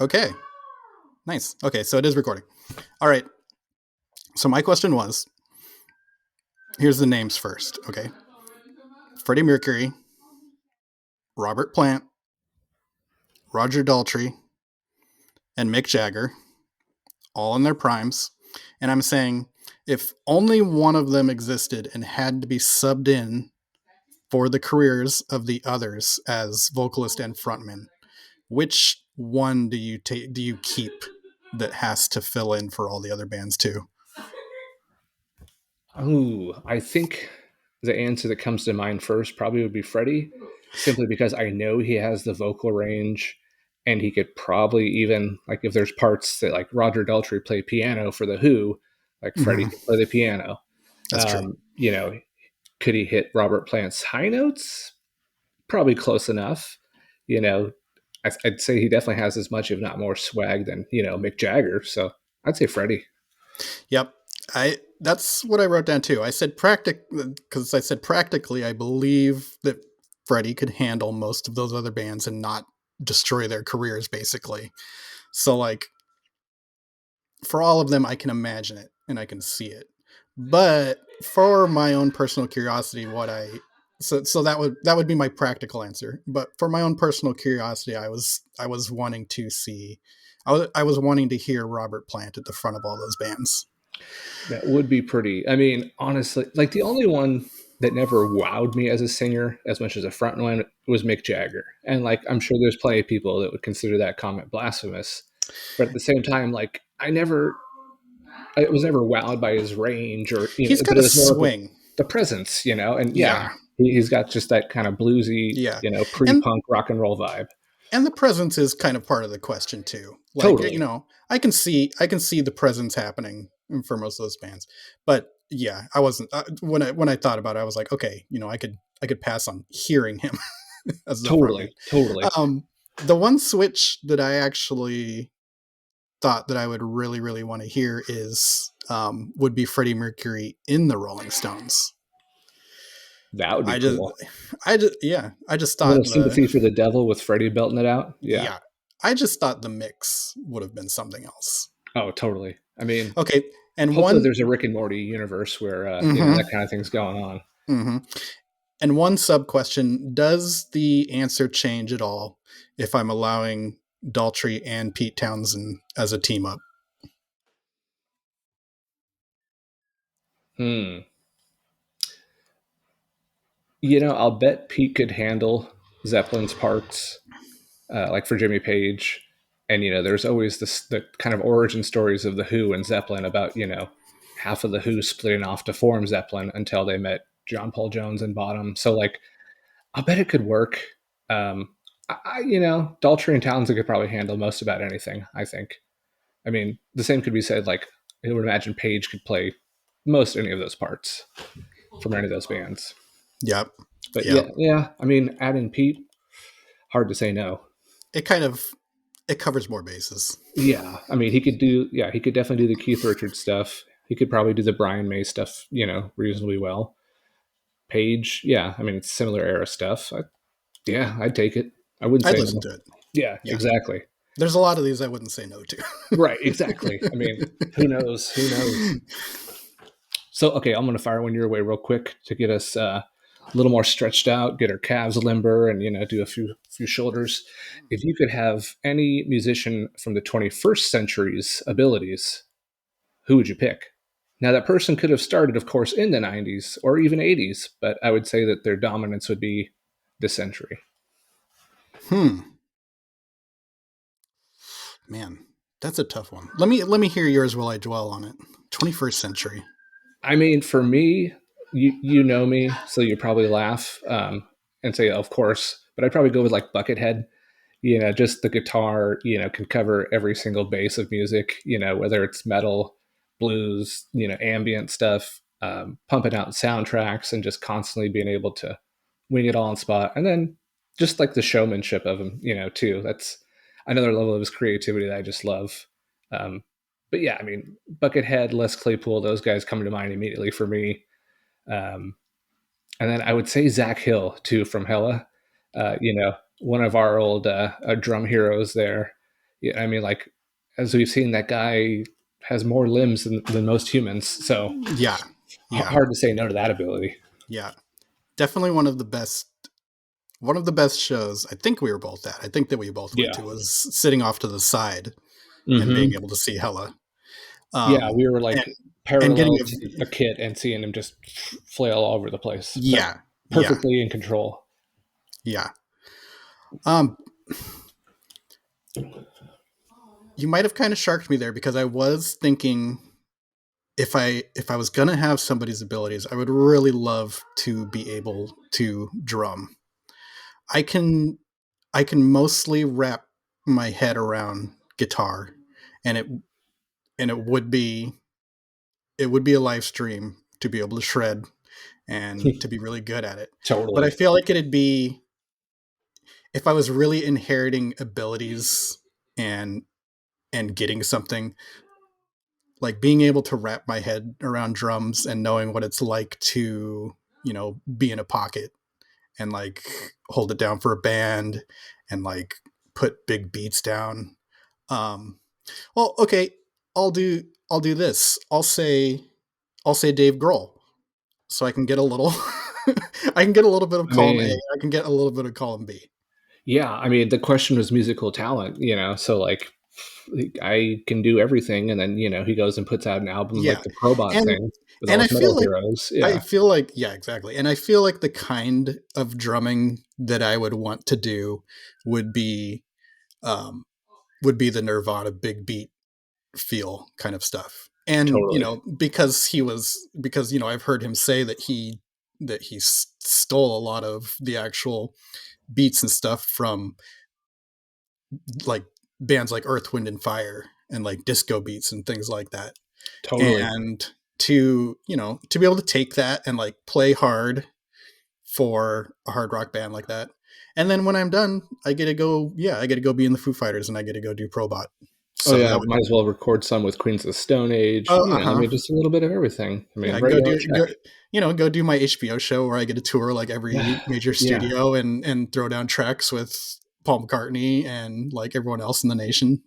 Okay. Nice. Okay, so it is recording. All right. So my question was, here's the names first, okay? Freddie Mercury, Robert Plant, Roger Daltrey, and Mick Jagger, all in their primes. And I'm saying if only one of them existed and had to be subbed in for the careers of the others as vocalist and frontman, which one do you keep that has to fill in for all the other bands too? Oh, I think the answer that comes to mind first probably would be Freddie, simply because I know he has the vocal range and he could probably even, like, if there's parts that, like, Roger Daltrey play piano for The Who, like, Freddie Mm-hmm. could play the piano. That's true. You know, could he hit Robert Plant's high notes? Probably close enough. You know, I'd say he definitely has as much, if not more, swag than, Mick Jagger. So I'd say Freddie. Yep. I That's what I wrote down too. I said practically I believe that Freddie could handle most of those other bands and not destroy their careers basically. So like for all of them I can imagine it and I can see it. But for my own personal curiosity what I so that would be my practical answer. But for my own personal curiosity I was wanting to see I was wanting to hear Robert Plant at the front of all those bands. That would be pretty. I mean, honestly, like, the only one that never wowed me as a singer as much as a frontman was Mick Jagger. And, like, I'm sure there's plenty of people that would consider that comment blasphemous. But at the same time, like, I was never wowed by his range, or, He's but got it a was more of swing. the presence, and yeah, Yeah. he's got just that kind of bluesy, Yeah. And pre-punk rock and roll vibe. and the presence is kind of part of the question too. Like, Totally. I can see the presence happening for most of those bands. But yeah, I wasn't when I thought about it, I was like, okay, I could pass on hearing him as the frontman. Totally. Totally. Um the one switch that I actually thought that I would really want to hear is would be Freddie Mercury in the Rolling Stones. That would be I just cool. I just A thought little sympathy for the devil with Freddie belting it out. Yeah. yeah, I just thought the mix would have been something else. Oh, totally. I mean, Okay, and hopefully one there's a Rick and Morty universe where mm-hmm, that kind of thing's going on. mm-hmm. And one sub question: does the answer change at all if I'm allowing Daltrey and Pete Townsend as a team up? Hmm. I'll bet Pete could handle Zeppelin's parts, like for Jimmy Page. And there's always the kind of origin stories of the Who and Zeppelin about half of the Who splitting off to form Zeppelin until they met John Paul Jones and Bonham. So, like, I bet it could work. Daltrey and Townsend could probably handle most about anything, I think. I mean, the same could be said, like, I would imagine Page could play most any of those parts from any of those bands. Yep, But yep. yeah. I mean, adding Pete, hard to say no. It kind of it covers more bases. Yeah, I mean, he could definitely do the Keith Richards stuff. He could probably do the Brian May stuff, reasonably well. Page, yeah, I mean, it's similar era stuff. Yeah, I'd take it. I wouldn't I'd say listen no. to it. Yeah, Yeah, exactly. there's a lot of these I wouldn't say no to. Right, exactly. I mean, who knows? Who knows? So, okay, I'm going to fire one your way real quick to get us a little more stretched out, get our calves limber, and do a few shoulders. If you could have any musician from the 21st century's abilities, who would you pick? Now, that person could have started, of course, in the 90s or even 80s, but I would say that their dominance would be this century. Hmm. Man, that's a tough one. Let me hear yours while I dwell on it. 21st century. I mean, for me, you know me, so you probably laugh and say, of course, but I'd probably go with, like, Buckethead. Just the guitar, can cover every single base of music, whether it's metal, blues, ambient stuff, pumping out soundtracks and just constantly being able to wing it all on spot. And then just, like, the showmanship of him, too. That's another level of his creativity that I just love. Um, but yeah, I mean, Buckethead, Les Claypool, those guys come to mind immediately for me. Um, and then I would say Zach Hill too from Hella. One of our old drum heroes there. Yeah, I mean, like as we've seen, that guy has more limbs than most humans, so Yeah, yeah, hard to say no to that ability. yeah. Definitely one of the best shows I think we were both at. I think that we both went Yeah. to was sitting off to the side and being Hmm. able to see Hella. Yeah, we were And like and getting parallel to a kid and seeing him just flail all over the place, but yeah, yeah, perfectly in control. yeah. Um, you might have kind of sharked me there because I was thinking if I was gonna have somebody's abilities, I would really love to be able to drum. I can I can mostly wrap my head around guitar, and it would be a live stream to be able to shred and to be really good at it. But I Totally. feel like it'd be if I was really inheriting abilities and getting something like being able to wrap my head around drums and knowing what it's like to, be in a pocket and like hold it down for a band and like put big beats down. Um well, okay, I'll do this. I'll say Dave Grohl so I can get a little I can get a little bit of I column A, mean, I can get a little bit of column B. yeah, I mean, the question was musical talent, so like I can do everything, and then he goes and puts out an album like Yeah. the Probot And thing with all I his feel metal like heroes. Yeah, yeah, exactly. And I feel like the kind of drumming that I would want to do would be um the Nirvana big beat feel kind of stuff. And, totally, because I've heard him say that he stole a lot of the actual beats and stuff from like bands like Earth, Wind and Fire and like disco beats and things like that. totally. And to be able to take that and like play hard for a hard rock band like that. And then when I'm done, I get to go be in the Foo Fighters and I get to go do Probot. Oh So yeah, that would might as well record some with Queens of the Stone Age. oh I uh-huh. mean, just a little bit of everything. I mean, Yeah, write your own check. go do my HBO show where I get to tour like every major Yeah, studio and throw down tracks with Paul McCartney and like everyone else in the nation.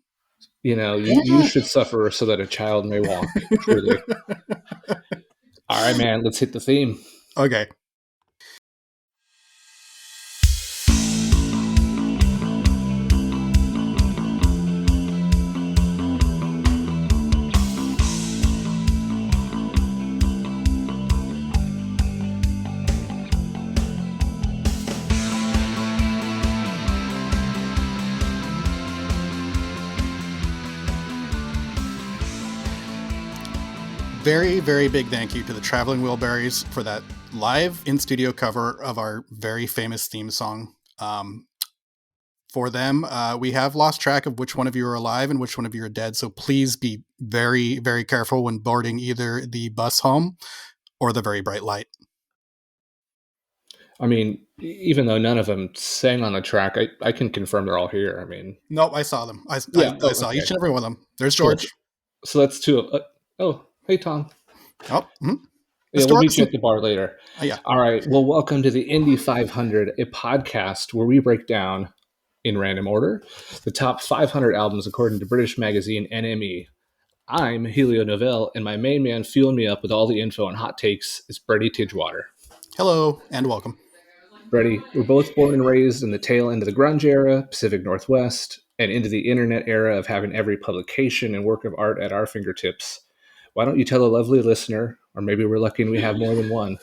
you should suffer so that a child may walk. Truly. All right, man. Let's hit the theme. Okay. Very, very big thank you to the Traveling Wilburys for that live in studio cover of our very famous theme song. For them, we have lost track of which one of you are alive and which one of you are dead. So please be very, very careful when boarding either the bus home or the very bright light. I mean, even though none of them sang on the track, I can confirm they're all here. I mean, Nope, I saw them. yeah. I Oh, saw okay. each and every one of them. There's Cool. George. So that's two. Oh, hey Tom. Oh, Yeah, Mr. we'll meet you at Artisan. the bar later. Yeah. All right. Well, welcome to the Indy 500, a podcast where we break down, in random order, the top 500 albums according to British magazine NME. I'm Helio Novell, and my main man fueling me up with all the info and hot takes is Brady Tidgewater. Hello and welcome. Brady, we're both born and raised in the tail end of the grunge era, Pacific Northwest, and into the internet era of having every publication and work of art at our fingertips. Why don't you tell a lovely listener, or maybe we're lucky and we have more than one,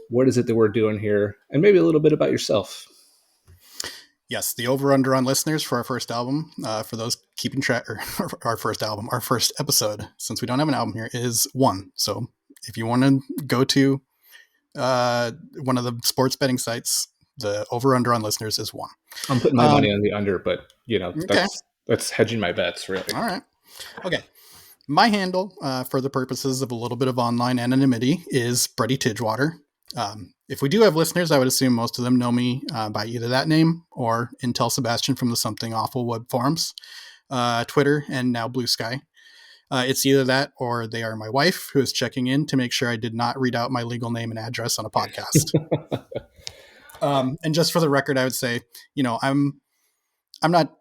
what is it that we're doing here, and maybe a little bit about yourself? Yes, the over under on listeners for our first album, for those keeping track, or our first episode, since we don't have an album here, is one. So if you want to go to one of the sports betting sites, the over under on listeners is one. I'm putting my money on the under, but Okay. that's hedging my bets, really. All right. Okay. My handle, for the purposes of a little bit of online anonymity, is Brady Tidgewater. If we do have listeners, I would assume most of them know me by either that name or Intel Sebastian from the Something Awful web forums, Twitter, and now Blue Sky. It's either that or they are my wife who is checking in to make sure I did not read out my legal name and address on a podcast. And just for the record, I would say, I'm not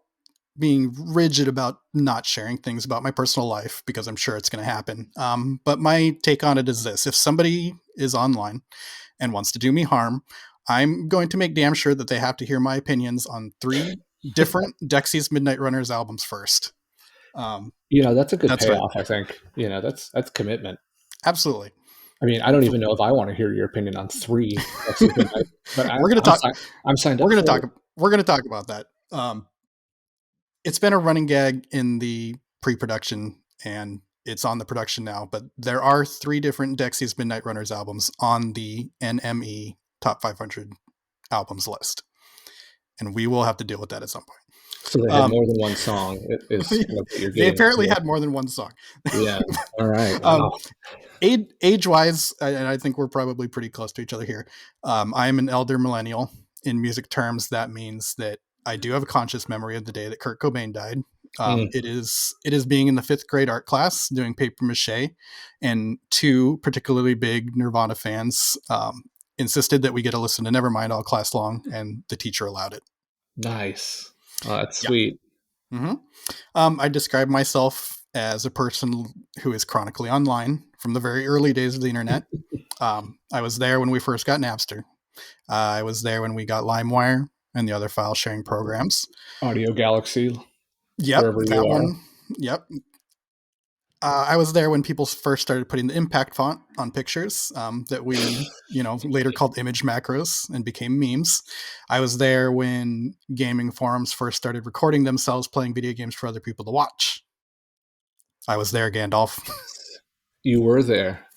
being rigid about not sharing things about my personal life because I'm sure it's going to happen. But my take on it is this: if somebody is online and wants to do me harm, I'm going to make damn sure that they have to hear my opinions on 3 different Dexy's Midnight Runners albums first. Um, That's a good that's right. payoff. I think that's commitment. Absolutely. I mean, I don't even know if I want to hear your opinion on three Dexys Midnight, but We're gonna talk. I'm signed We're up gonna for talk. it. We're gonna talk about that. It's been a running gag in the pre-production, and it's on the production now. But there are 3 different Dexy's Midnight Runners albums on the NME Top 500 albums list, and we will have to deal with that at some point. So they had more than one song. It is kind of what you're They getting at apparently here. had more than one song. Yeah. All right. um, Wow. age wise, and I think we're probably pretty close to each other here. I'm an elder millennial. In music terms, that means that I do have a conscious memory of the day that Kurt Cobain died. Mm, It is being in the 5th grade art class doing paper mache, and 2 particularly big Nirvana fans insisted that we get to listen to Nevermind all class long, and the teacher allowed it. nice. Oh, that's Yeah. sweet. hmm I describe myself as a person who is chronically online from the very early days of the internet. I was there when we first got Napster. I was there when we got LimeWire and the other file sharing programs. Audio Galaxy, Yep, wherever you that are. one. Yep. I was there when people first started putting the impact font on pictures that we, later called image macros and became memes. I was there when gaming forums first started recording themselves playing video games for other people to watch. I was there, Gandalf. You were there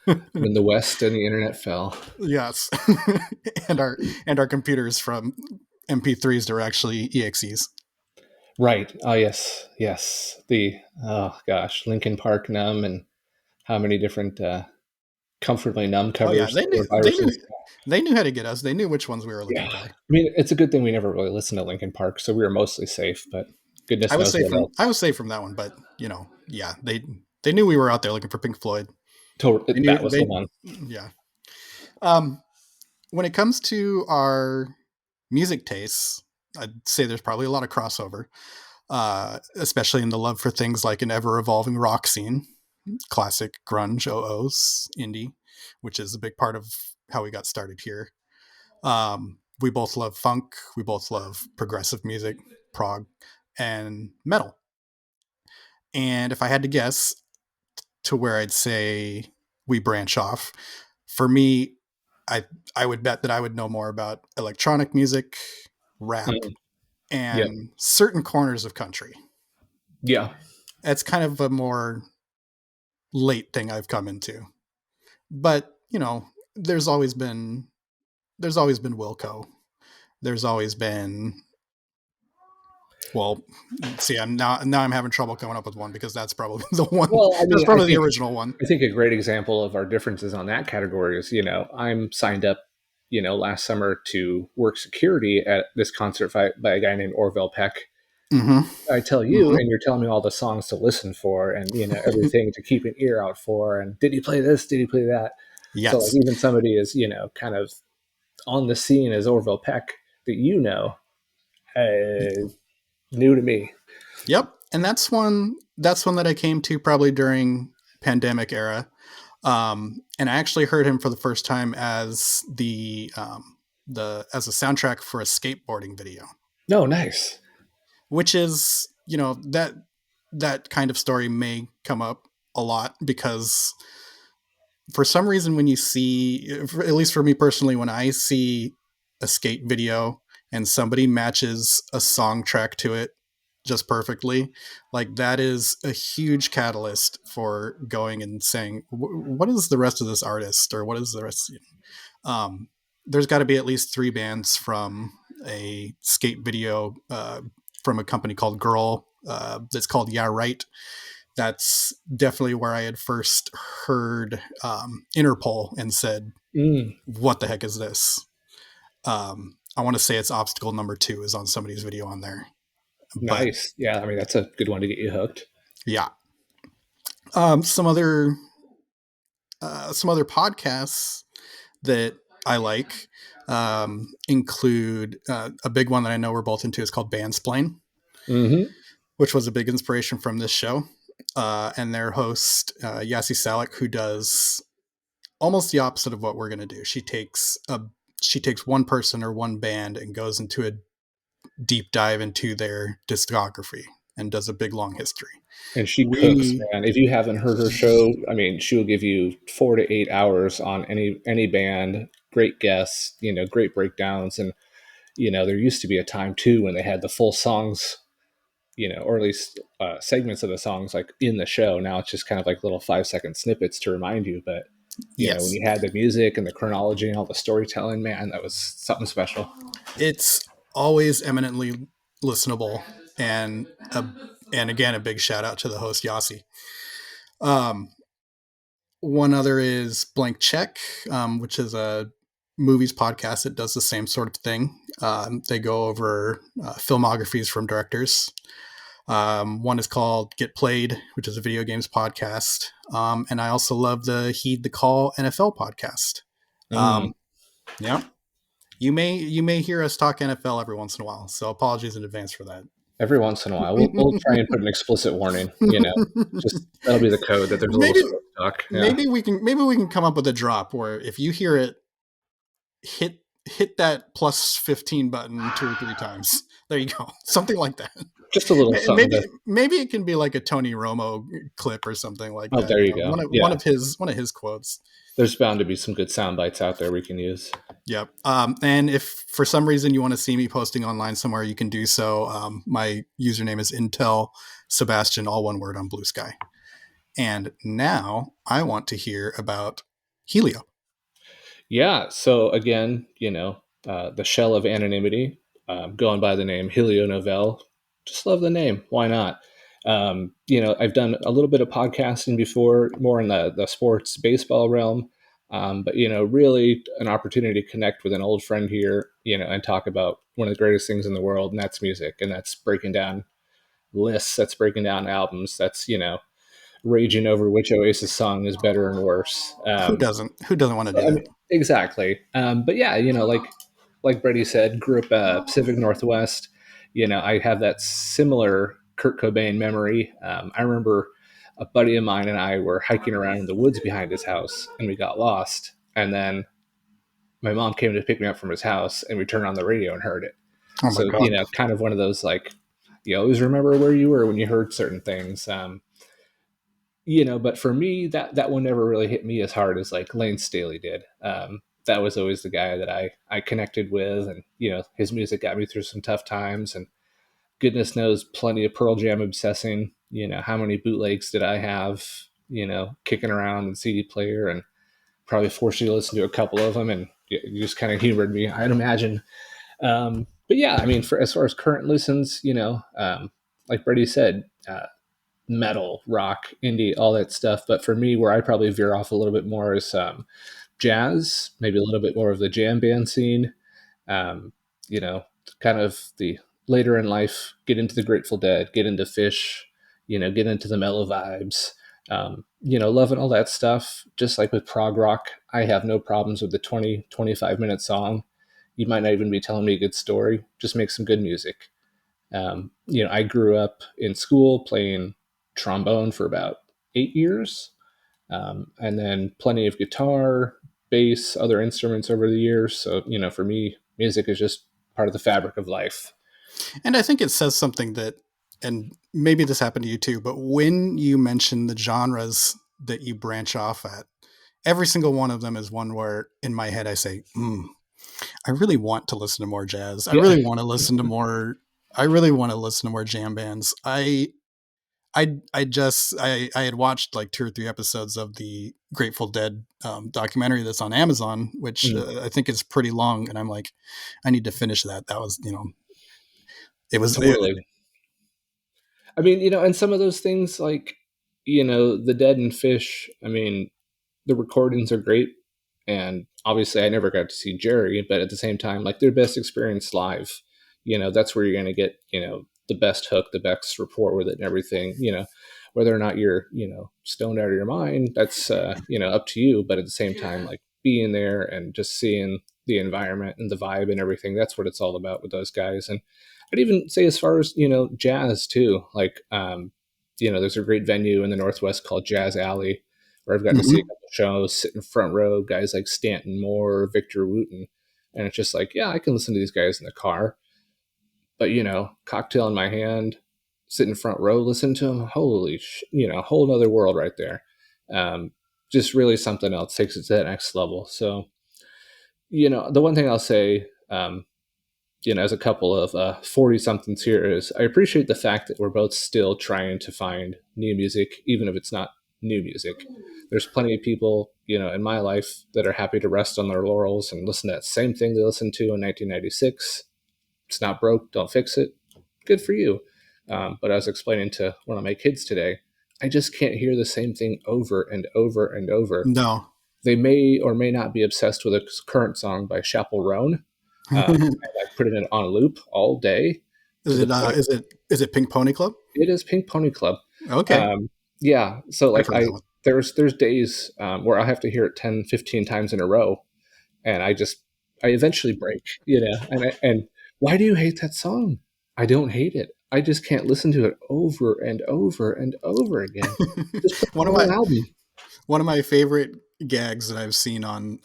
when the West and the internet fell. Yes, and our computers from MP3s to actually EXEs. Right. Oh, yes. Yes. Oh gosh, Lincoln Park Numb and how many different comfortably numb Oh yeah, covers they knew or viruses. they knew how to get us. They knew which ones we were looking Yeah. for. I mean, it's a good thing we never really listened to Lincoln Park, so we were mostly safe, but goodness knows what else. I was safe from that one, but yeah, they knew we were out there looking for Pink Floyd. They knew That was the they one. yeah. Um, when it comes to our music tastes, I'd say there's probably a lot of crossover, especially in the love for things like an ever evolving rock scene, classic grunge, OOs, indie, which is a big part of how we got started here. We both love funk. We both love progressive music, prog, and metal. And if I had to guess to where I'd say we branch off, for me, I I would bet that I would know more about electronic music, rap, Mm, yeah. and certain corners of country. Yeah. That's kind of a more late thing I've come into. But, there's always been there's always been Wilco. There's always been well, see, I'm having trouble coming up with one because that's probably the one. Well, I That's mean, probably the original one. I think a great example of our differences on that category is, I'm signed up, last summer to work security at this concert by a guy named Orville Peck. Mm-hmm. I tell you, Mm-hmm. and you're telling me all the songs to listen for, and everything to keep an ear out for, and did he play this? Did he play that? So like Yes. even somebody is kind of on the scene as Orville Peck that uh, new to me. Yep. And that's one that I came to probably during pandemic era. And I actually heard him for the first time as the as a soundtrack for a skateboarding video, No, nice. which is, that kind of story may come up a lot because for some reason when you see, at least for me personally, when I see a skate video and somebody matches a song track to it just perfectly, like that is a huge catalyst for going and saying, what is the rest of this artist, or what is the rest, there's got to be at least 3 bands from a skate video from a company called Girl, that's called Yeah Right. That's definitely where I had first heard Interpol and said, Mm, what the heck is this? I want to say it's Obstacle Number 2 is on somebody's video on there. But nice. Yeah, I mean that's a good one to get you hooked. yeah, some other podcasts that I like include a big one that I know we're both into is called Bandsplain. Hmm. which was a big inspiration from this show. And their host, Yasi Salek, who does almost the opposite of what we're going to do. She takes one person or one band and goes into a deep dive into their discography and does a big long history. And she cooks, We man. If you haven't heard her show, I mean, she'll give you 4 to 8 hours on any band. Great guests, great breakdowns, and there used to be a time too when they had the full songs, or at least segments of the songs like in the show. Now it's just kind of like little 5 second snippets to remind you. But when yes, you had the music and the chronology and all the storytelling, man, that was something special. it's always eminently listenable, and and again a big shout out to the host Yasi. Um, One other is Blank Check, which is a movies podcast that does the same sort of thing. They go over filmographies from directors. One is called Get Played, which is a video games podcast. And I also love the Heed the Call NFL podcast. Mm, Um, yeah, you may hear us talk NFL every once in a while, so apologies in advance for that. every once in a while, we'll try and put an explicit warning. Just that'll be the code that there's a little maybe smoke talk. Yeah. maybe we can come up with a drop where if you hear it, hit that plus 15 button 2 or 3 times. There you go, something like that. Just a little something Maybe to. maybe it can be like a Tony Romo clip or something like Oh, that. there you go. Yeah, One of his quotes. there's bound to be some good sound bites out there we can use. Yep. And if for some reason you want to see me posting online somewhere, you can do so. My username is Intel Sebastian, all one word, on Blue Sky. And now I want to hear about Helio. Yeah. So again, the shell of anonymity, going by the name Helio Novell. Just love the name. Why not? I've done a little bit of podcasting before, more in the sports baseball realm. But really an opportunity to connect with an old friend here, and talk about one of the greatest things in the world, and that's music, and that's breaking down lists, that's breaking down albums, that's raging over which Oasis song is better and worse. Who doesn't want to do I that? mean, exactly. But yeah, like Brady said, grew up Pacific Northwest. I have that similar Kurt Cobain memory. I remember a buddy of mine and I were hiking around in the woods behind his house, and we got lost. And then my mom came to pick me up from his house, and we turned on the radio and heard it. Oh my So god. kind of one of those like you always remember where you were when you heard certain things. But for me, that one never really hit me as hard as like Lane Staley did. That was always the guy that I connected with, and his music got me through some tough times, and goodness knows plenty of Pearl Jam obsessing. How many bootlegs did I have, kicking around in CD player, and probably forced you to listen to a couple of them, and you just kind of humored me, I'd imagine. But yeah, I mean, for as far as current listens, like Brady said, metal, rock, indie, all that stuff. But for me, where I probably veer off a little bit more is jazz, maybe a little bit more of the jam band scene. Um, you know, kind of the later in life, get into the Grateful Dead, get into Fish, get into the mellow vibes. Loving all that stuff. Just like with prog rock, I have no problems with the 20-25 minute song. You might not even be telling me a good story. Just make some good music. I grew up in school playing trombone for about 8 years, and then plenty of guitar, bass, other instruments over the years. So, for me, music is just part of the fabric of life. And I think it says something that, and maybe this happened to you too, but when you mention the genres that you branch off at, every single one of them is one where in my head I say, I really want to listen to more jazz. Yeah, I really want to listen to more jam bands. I had watched like 2 or 3 episodes of the Grateful Dead documentary that's on Amazon, which mm, I think is pretty long, and I'm like, I need to finish that. That was, it was totally. I mean, and some of those things like, the Dead and Fish, I mean, the recordings are great. And obviously, I never got to see Jerry, but at the same time, like their best experience live, that's where you're going to get, the best hook, the best rapport with it and everything, whether or not you're, stoned out of your mind, that's, up to you. But at the same time, like being there and just seeing the environment and the vibe and everything. That's what it's all about with those guys. And I'd even say as far as, jazz too, like, there's a great venue in the Northwest called Jazz Alley where I've gotten to see a Hmm. couple shows, sit in front row, guys like Stanton Moore, Victor Wooten. And it's just like, yeah, I can listen to these guys in the car, but cocktail in my hand, sit in front row, listen to them. Holy, whole other world right there. Um, just really something else, takes it to that next level. So, the one thing I'll say, as a couple of 40 somethings here is I appreciate the fact that we're both still trying to find new music, even if it's not new music. There's plenty of people, in my life that are happy to rest on their laurels and listen to that same thing they listened to in 1996. It's not broke, don't fix it. Good for you. But I was explaining to one of my kids today, I just can't hear the same thing over and over and over. No. They may or may not be obsessed with a current song by Chappell Roan. I put it on a loop all day to Is the it point. is it Pink Pony Club? It is Pink Pony Club. Okay, Um, yeah. So I've like heard that one. there's days where I have to hear it 10, 15 times in a row. And I eventually break, and why do you hate that song? I don't hate it. I just can't listen to it over and over and over again. Just put one the of my whole album. one of my favorite gags that I've seen on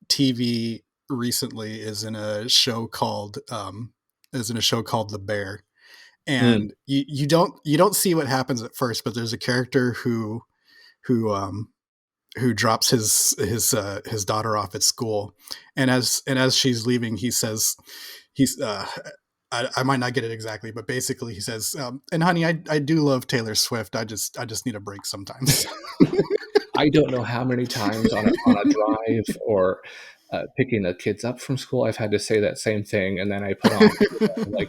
TV recently is in a show called The Bear, Mm, and you don't see what happens at first, but there's a character who um who drops his daughter off at school, and as she's leaving, he says he's I might not get it exactly, but basically he says, "And honey, I do love Taylor Swift. I just need a break sometimes." I don't know how many times on a drive or picking the kids up from school I've had to say that same thing, and then I put on like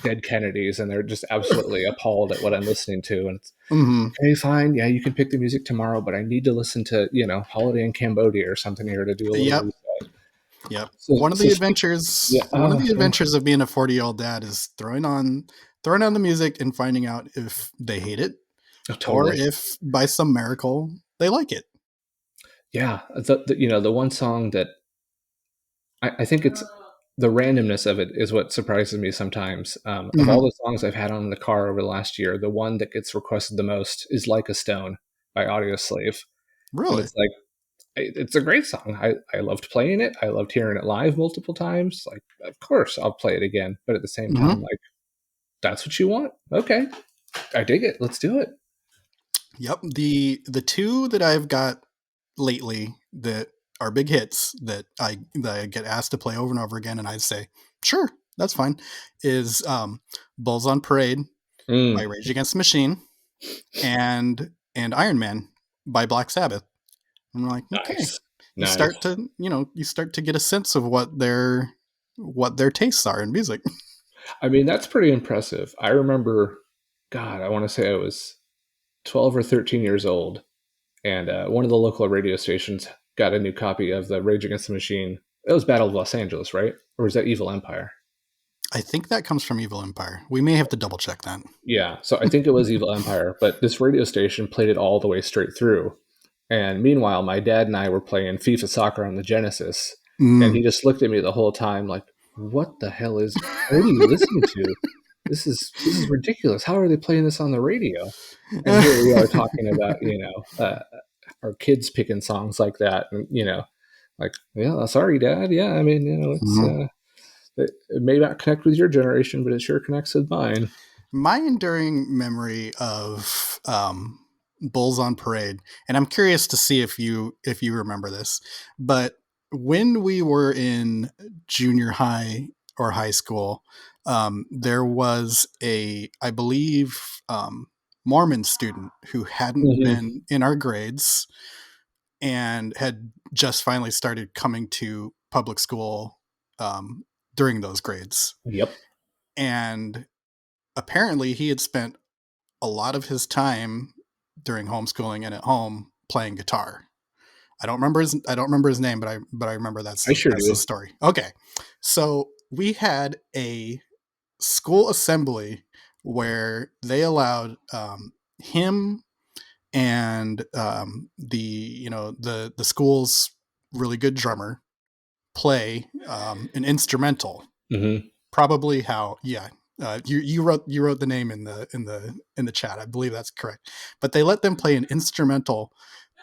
Dead Kennedys, and they're just absolutely appalled at what I'm listening to. And it's Hmm. okay, fine, yeah, you can pick the music tomorrow, but I need to listen to Holiday in Cambodia or something here to do a little Yep. reset. Yep. So One of so the speak, yeah, adventures one of the yeah, adventures of being a 40-year-old dad is throwing on the music and finding out if they hate it oh, or totally, if by some miracle they like it. yeah. The one song that I think it's the randomness of it is what surprises me sometimes. Of all Hmm. the songs I've had on in the car over the last year, the one that gets requested the most is "Like a Stone" by Audio Slave, and Really? it's like it's a great song. I loved playing it. I loved hearing it live multiple times. Like, of course, I'll play it again. But at the same time, Hmm. like, that's what you want. Okay, I dig it. Let's do it. Yep. The two that I've got lately that are big hits that I get asked to play over and over again, and I say, sure, that's fine, is Bulls on Parade by Mm, Rage Against the Machine and Iron Man by Black Sabbath. I'm like, okay, nice, you nice. start to you start to get a sense of what their tastes are in music. I mean, that's pretty impressive. I remember, God, I want to say I was 12 or 13 years old, and one of the local radio stations got a new copy of the Rage Against the Machine. It was Battle of Los Angeles, right? Or was that Evil Empire? I think that comes from Evil Empire. We may have to double check that. Yeah, so I think it was Evil Empire, but this radio station played it all the way straight through. And meanwhile, my dad and I were playing FIFA soccer on the Genesis, and Mm. he just looked at me the whole time like, "What the hell is? What are you listening to? This is ridiculous. How are they playing this on the radio?" And here we are talking about our kids picking songs like that, and like, yeah, sorry, Dad. Yeah, I mean, Mhm. it may not connect with your generation, but it sure connects with mine. My enduring memory of Bulls on Parade, and I'm curious to see if you remember this, but when we were in junior high or high school, there was I believe, Mormon student who hadn't Hmm. been in our grades and had just finally started coming to public school during those grades. Yep. And apparently, he had spent a lot of his time during homeschooling and at home playing guitar. I don't remember his name, but I remember I that's sure that's the do. story. Okay. So we had a school assembly where they allowed him and the school's really good drummer play an instrumental. Mm-hmm. Probably how, yeah. You wrote the name in the chat. I believe that's correct. But they let them play an instrumental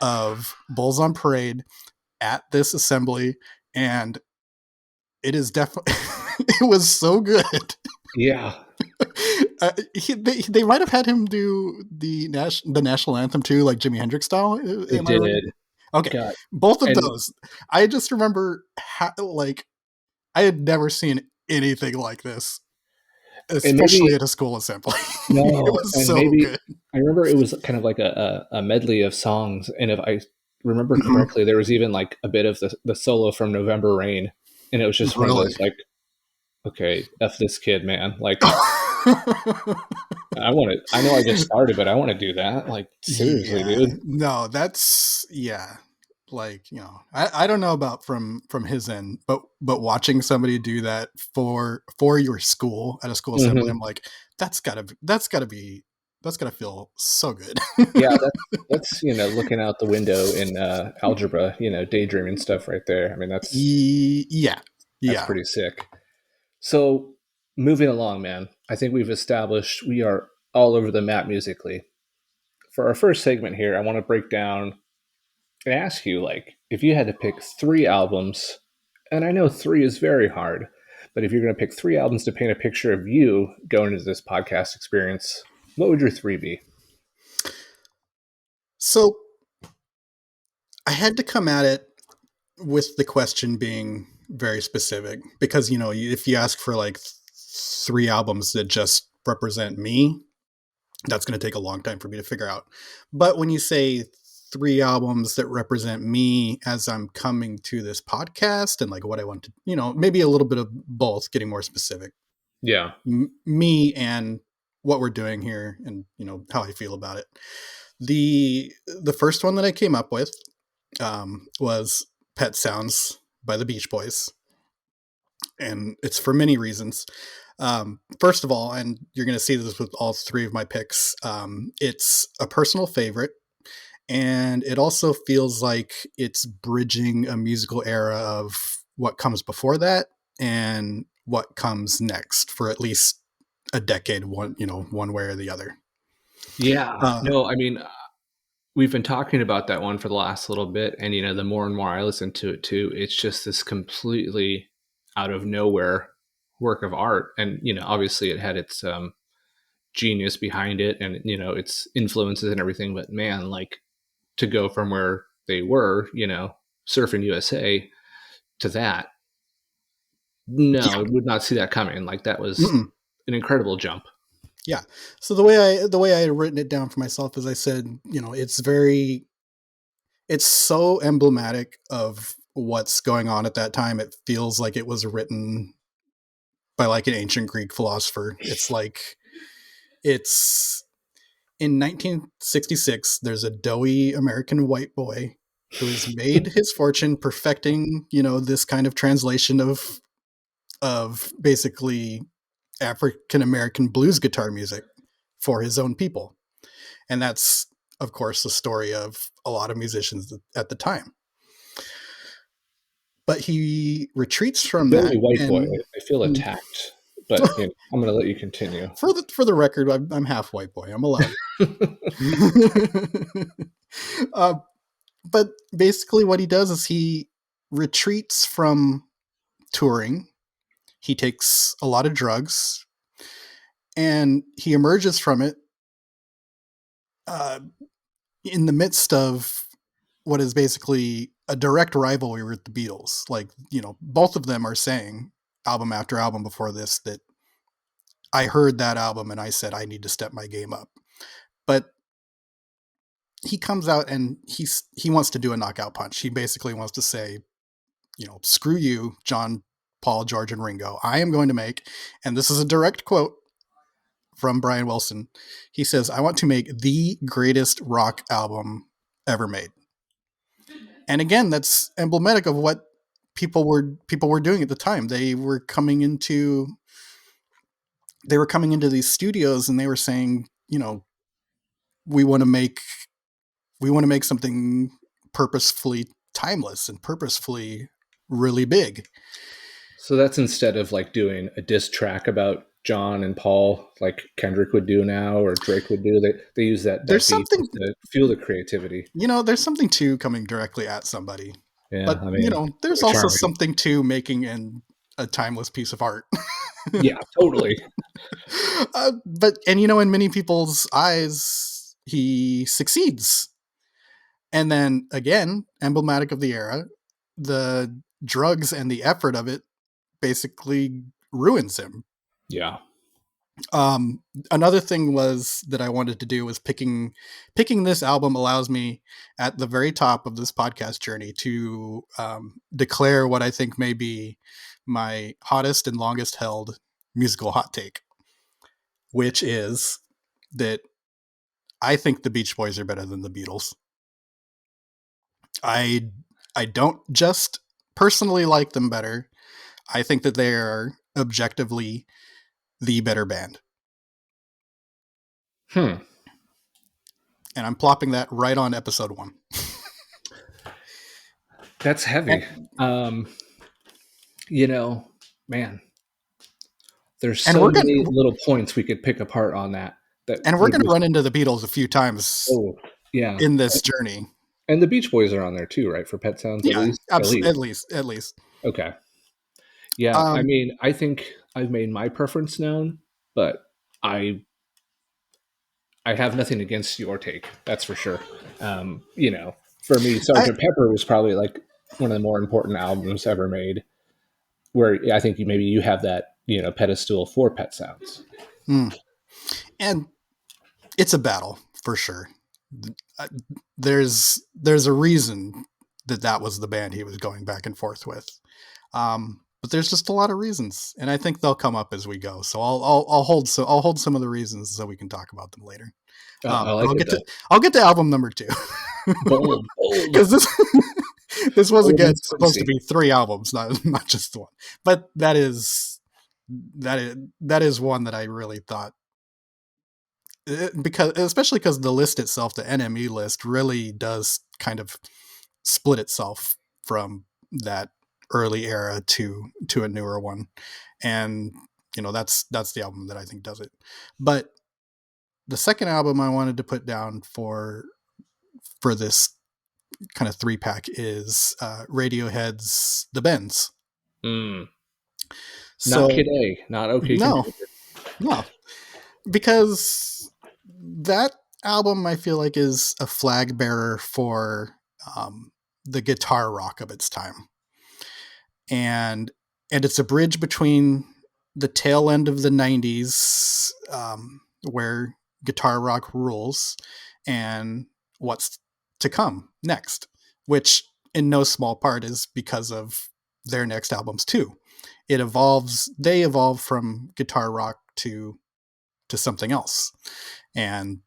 of Bulls on Parade at this assembly, and it is definitely it was so good. Yeah, They might have had him do the national anthem too, like Jimi Hendrix style. they Am I right? did. Okay, God, both of and those. I just remember like I had never seen anything like this, especially maybe at a school assembly. It no, was and so maybe good. I remember it was kind of like a medley of songs, and if I remember Mhm. correctly, there was even like a bit of the solo from November Rain, and it was just one of Really. those like, okay, f this kid, man. Like I want to. I know I just started, but I want to do that. Like seriously, Yeah. dude. No, that's yeah. Like, I don't know about from his end, but watching somebody do that for your school at a school assembly, I'm Hmm. like, that's gotta feel so good. Yeah, that's looking out the window in algebra, daydreaming stuff right there. I mean, Yeah. that's Yeah. pretty sick. So moving along, man, I think we've established we are all over the map musically. For our first segment here, I want to break down and ask you, like, if you had to pick three albums, and I know three is very hard, but if you're going to pick three albums to paint a picture of you going into this podcast experience, what would your three be? So I had to come at it with the question being very specific because if you ask for like three albums that just represent me, that's going to take a long time for me to figure out. But when you say three albums that represent me as I'm coming to this podcast and like what I want to, maybe a little bit of both, getting more specific, Yeah. me and what we're doing here, and how I feel about it. The first one that I came up with was Pet Sounds by the Beach Boys, and it's for many reasons. First of all, and you're going to see this with all three of my picks, it's a personal favorite, and it also feels like it's bridging a musical era of what comes before that and what comes next for at least a decade, one way or the other. Yeah. Uh, No, I mean, we've been talking about that one for the last little bit, and the more and more I listen to it too, it's just this completely out of nowhere work of art. And obviously it had its genius behind it, and its influences and everything. But man, like to go from where they were, surfing USA to that, no, yeah, I would not see that coming. Like that was mm-mm, an incredible jump. yeah. So the way I had written it down for myself is I said, it's so emblematic of what's going on at that time. It feels like it was written by like an ancient Greek philosopher. It's like it's in 1966. There's a doughy American white boy who has made his fortune perfecting, this kind of translation of basically African American blues guitar music for his own people, and that's of course the story of a lot of musicians at the time. But he retreats from Billy that, White Boy, and I feel attacked, but I'm going to let you continue. for the record, I'm half white boy. I'm allowed. uh, but basically, what he does is he retreats from touring. He takes a lot of drugs, and he emerges from it uh, in the midst of what is basically a direct rivalry with the Beatles. Like, both of them are saying album after album before this that I heard that album and I said I need to step my game up. But he comes out and he wants to do a knockout punch. He basically wants to say, screw you, John, Paul, George, and Ringo. I am going to make, and this is a direct quote from Brian Wilson. He says, I want to make the greatest rock album ever made. And again, that's emblematic of what people were doing at the time. They were coming into these studios and they were saying, we want to make we want to make something purposefully timeless and purposefully really big. So that's instead of like doing a diss track about John and Paul, like Kendrick would do now or Drake would do. They use that There's beat something, just to fuel the creativity. there's something to coming directly at somebody, Yeah, but I mean, there's very also charming. something to making a timeless piece of art. Yeah, totally. But in many people's eyes, he succeeds. And then again, emblematic of the era, the drugs and the effort of it basically ruins him. Yeah. Um, Another thing was that I wanted to do was picking this album allows me at the very top of this podcast journey to declare what I think may be my hottest and longest held musical hot take, which is that I think the Beach Boys are better than the Beatles. I I don't just personally like them better. I think that they are objectively the better band. Hmm. And I'm plopping that right on episode 1. That's heavy. And Um, you know, man, there's and so we're going many to little points we could pick apart on that and we're would going to just run into the Beatles a few times oh yeah. in this journey. And the Beach Boys are on there too, right? For Pet Sounds, at Yeah, least. At least. at least. Okay. Yeah, I Um mean, I think I've made my preference known, but I I have nothing against your take. That's for sure. For me, I Sergeant Pepper was probably like one of the more important albums ever made. Where I think maybe you have that pedestal for Pet Sounds. mm, and it's a battle for sure. Uh, there's a reason that was the band he was going back and forth with. But there's just a lot of reasons, and I think they'll come up as we go. So I'll hold some of the reasons so we can talk about them later. I But like it though. I'll get to album number 2 Bold, bold, because this was bold again and supposed to spicy. be 3 albums, not just one. But that is one that I really thought because especially because the list itself, the NME list, really does kind of split itself from that early era to a newer one, and that's the album that I think does it. But the second album I wanted to put down for this kind of 3-pack is Radiohead's The Bends. Mm. Not So Kid A, not OK no, Computer. no, because that album I feel like is a flag bearer for the guitar rock of its time, and it's a bridge between the tail end of the '90s, where guitar rock rules, and what's to come next, which in no small part is because of their next albums too. They evolve from guitar rock to something else, and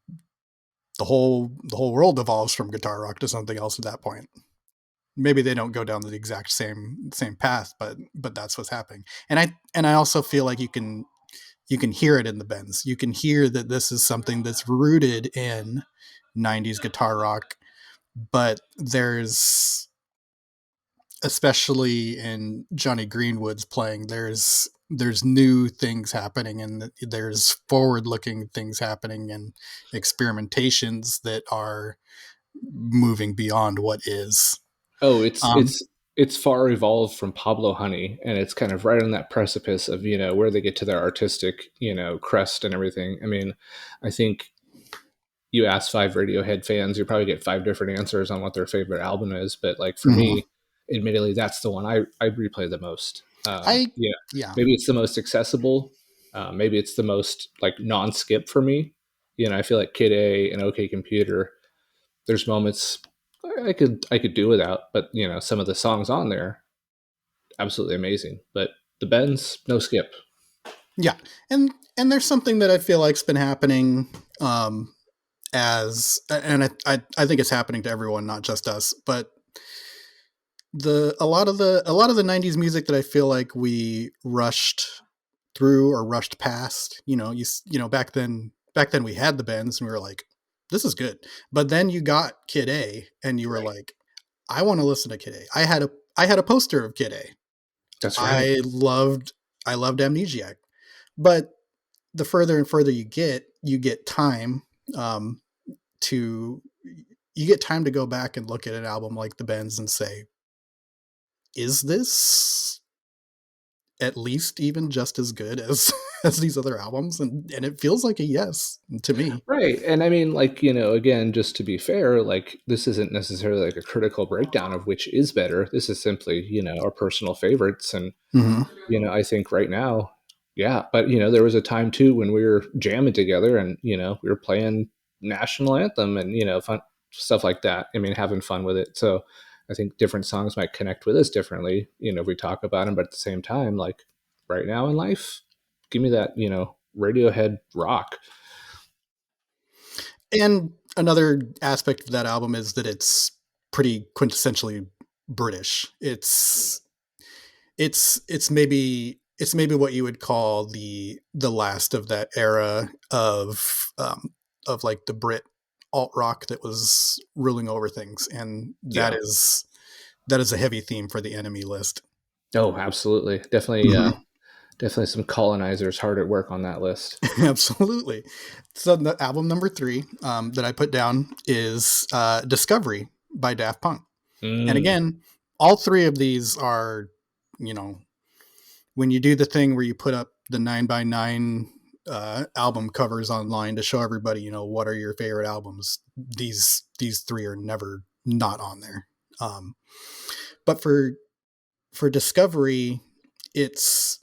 the whole world evolves from guitar rock to something else at that point. Maybe they don't go down the exact same path, but that's what's happening. And I also feel like you can hear it in the bends. You can hear that this is something that's rooted in '90s guitar rock, but especially in Johnny Greenwood's playing, there's new things happening, and there's forward looking things happening, and experimentations that are moving beyond what is. Oh, it's Um, it's it's far evolved from Pablo Honey, and it's kind of right on that precipice of where they get to their artistic crest and everything. I mean, I think you ask 5 Radiohead fans, you probably get 5 different answers on what their favorite album is. But like for mhm. me, admittedly, that's the one I replay the most. I Yeah. Maybe it's the most accessible. Maybe it's the most like non-skip for me. I feel like Kid A and OK Computer. There's moments I could do without, but some of the songs on there absolutely amazing. But the bends, no skip. Yeah, and there's something that I feel like's been happening, and I think it's happening to everyone, not just us, but a lot of the '90s music that I feel like we rushed through or rushed past. Back then we had the bends and we were like, this is good, but then you got Kid A and you were Right. like, I want to listen to Kid A. I had a poster of Kid A. That's right. I loved Amnesiac. But the further and further you get time um, to you get time to go back and look at an album like The Bends and say, is this at least even just as good as as these other albums? And it feels like a yes to me. Right. And I mean, like, again, just to be fair, like, this isn't necessarily like a critical breakdown of which is better. This is simply, our personal favorites. And, Mm-hmm. I think right now, yeah. But, there was a time too when we were jamming together and, we were playing national anthem and, fun stuff like that. I mean, having fun with it. So I think different songs might connect with us differently, if we talk about them. But at the same time, like right now in life, give me that, Radiohead rock. And another aspect of that album is that it's pretty quintessentially British. It's maybe what you would call the last of that era of like the Brit alt rock that was ruling over things, and Yeah. that is a heavy theme for the Enemy list. Oh, absolutely. Definitely, Mm-hmm. definitely some colonizers hard at work on that list. Absolutely. So the album number 3 that I put down is Discovery by Daft Punk. And Mm, again, all three of these are, you know, when you do the thing where you put up the 9x9 album covers online to show everybody, what are your favorite albums. These three are never not on there. But for Discovery, it's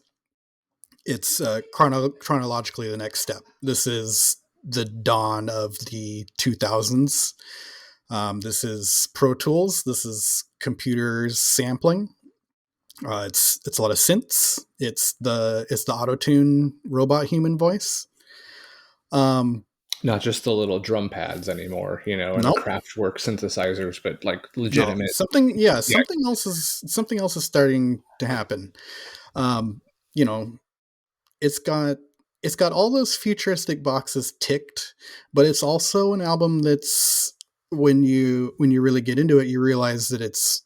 chronologically the next step. This is the dawn of the 2000s. This is Pro Tools. This is computers sampling. It's a lot of synths. It's the auto tune robot human voice. Um, Not just the little drum pads anymore, and the nope, Kraftwerk synthesizers, but like no, legitimate. something. Yeah, Yeah. something else is starting to happen. You know, it's got it's got all those futuristic boxes ticked, but it's also an album that's when you really get into it, you realize that it's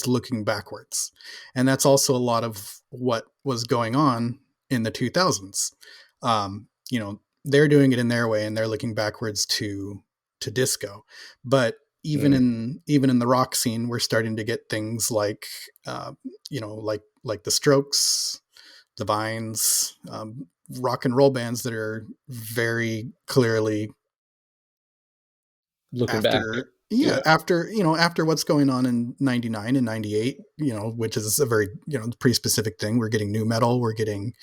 looking backwards, and that's also a lot of what was going on in the 2000s. They're doing it in their way, and they're looking backwards to disco, but Mm, even in the rock scene, we're starting to get things like like the Strokes, the Vines, rock and roll bands that are very clearly looking back. after Yeah. after what's going on in 99 and 98, which is a very pretty specific thing. We're getting new metal, we're getting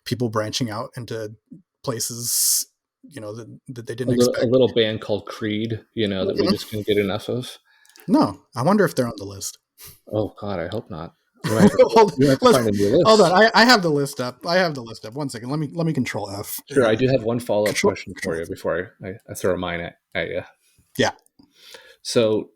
people branching out into places that they A didn't little, a expect. little band called Creed, that we Mhm. just couldn't get enough of. No, I wonder if they're on the list. Oh God, I hope not. We might have to, hold, we might have to let's, find a new hold on. list. I have the list up. I have the list up. One second. Let me control F. Sure, I do have one follow up Control question for control you F. before I throw mine at you. Yeah. So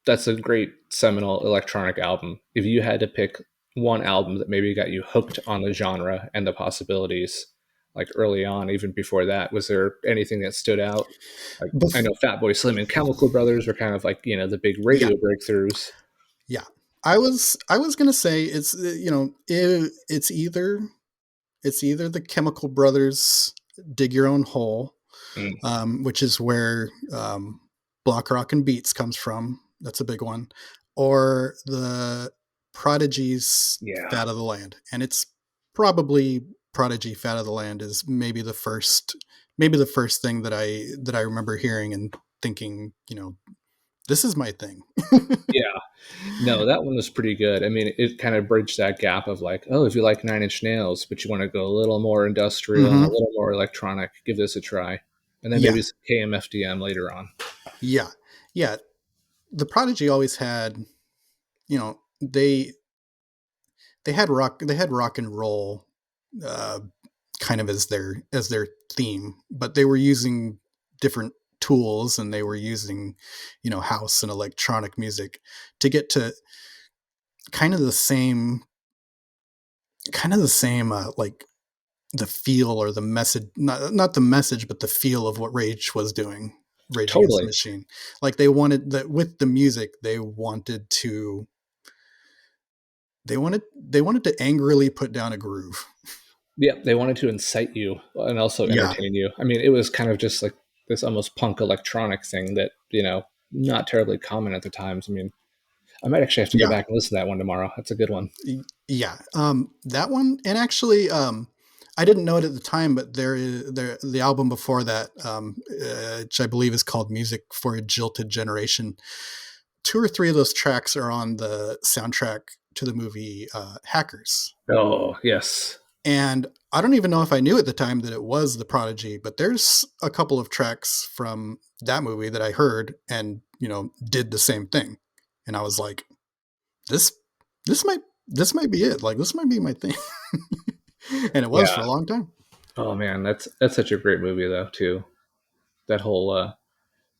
that's a great seminal electronic album. If you had to pick one album that maybe got you hooked on the genre and the possibilities, like early on, even before that, was there anything that stood out? Like I Bef- know Fatboy Slim and Chemical Brothers were kind of like the big yeah. radio breakthroughs. Yeah. I was gonna say it's either the Chemical Brothers Dig Your Own Hole, Mm, which is where Block Rock and Beats comes from. That's a big one, or the Prodigy's yeah, Fat of the Land, and it's probably Prodigy Fat of the Land is maybe the first thing that I remember hearing and thinking, this is my thing. yeah. No, that one was pretty good. I mean, it kind of bridged that gap of like, oh, if you like Nine Inch Nails, but you want to go a little more industrial and a Mm-hmm. little more electronic, give this a try. And then Yeah, maybe some KMFDM later on. yeah, yeah. The Prodigy always had, you know, they had rock and roll uh, kind of as their theme, but they were using different tools and they were using, house and electronic music to get to kind of the same like the feel or the message, not the message, but the feel of what Rage was doing. Rage Against the Totally. Machine. Like they wanted that with the music, they wanted to angrily put down a groove. Yeah, they wanted to incite you and also Yeah, entertain you. I mean, it was kind of just like this almost punk electronic thing that, not terribly common at the times. I mean, I might actually have to go yeah, back and listen to that one tomorrow. That's a good one. yeah. That one, and actually, I didn't know it at the time, but the album before that, which I believe is called "Music for a Jilted Generation." Two or three of those tracks are on the soundtrack to the movie Hackers. Oh, yes. And I don't even know if I knew at the time that it was The Prodigy, but there's a couple of tracks from that movie that I heard and, did the same thing. And I was like, this this might be it. Like this might be my thing. And it was for Yeah. a long time. Oh man, that's such a great movie though, too. That whole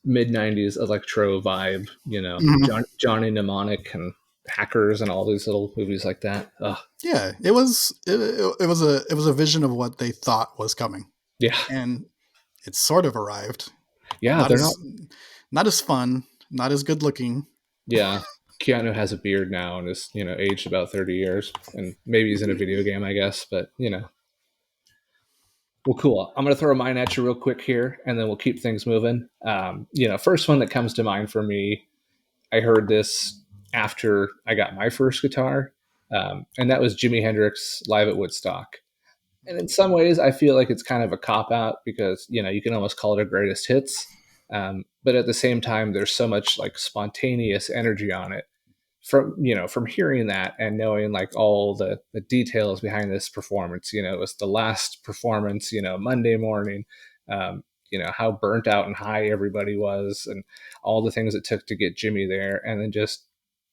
mid '90s electro vibe, Mhm. Johnny Mnemonic and Hackers and all these little movies like that. Oh, Yeah, it was a vision of what they thought was coming. yeah. And it sort of arrived. Yeah, Not they're not. as not as fun, not as good looking. Yeah. Keanu has a beard now and is, aged about 30 years. And maybe he's in a video game, I guess. But, Well, cool. I'm going to throw mine at you real quick here, and then we'll keep things moving. First one that comes to mind for me, I heard this after I got my first guitar, and that was Jimi Hendrix live at Woodstock. And in some ways, I feel like it's kind of a cop out because you can almost call it a greatest hits, but at the same time, there's so much like spontaneous energy on it from hearing that and knowing like all the details behind this performance. It was the last performance, Monday morning. How burnt out and high everybody was, and all the things it took to get Jimmy there, and then just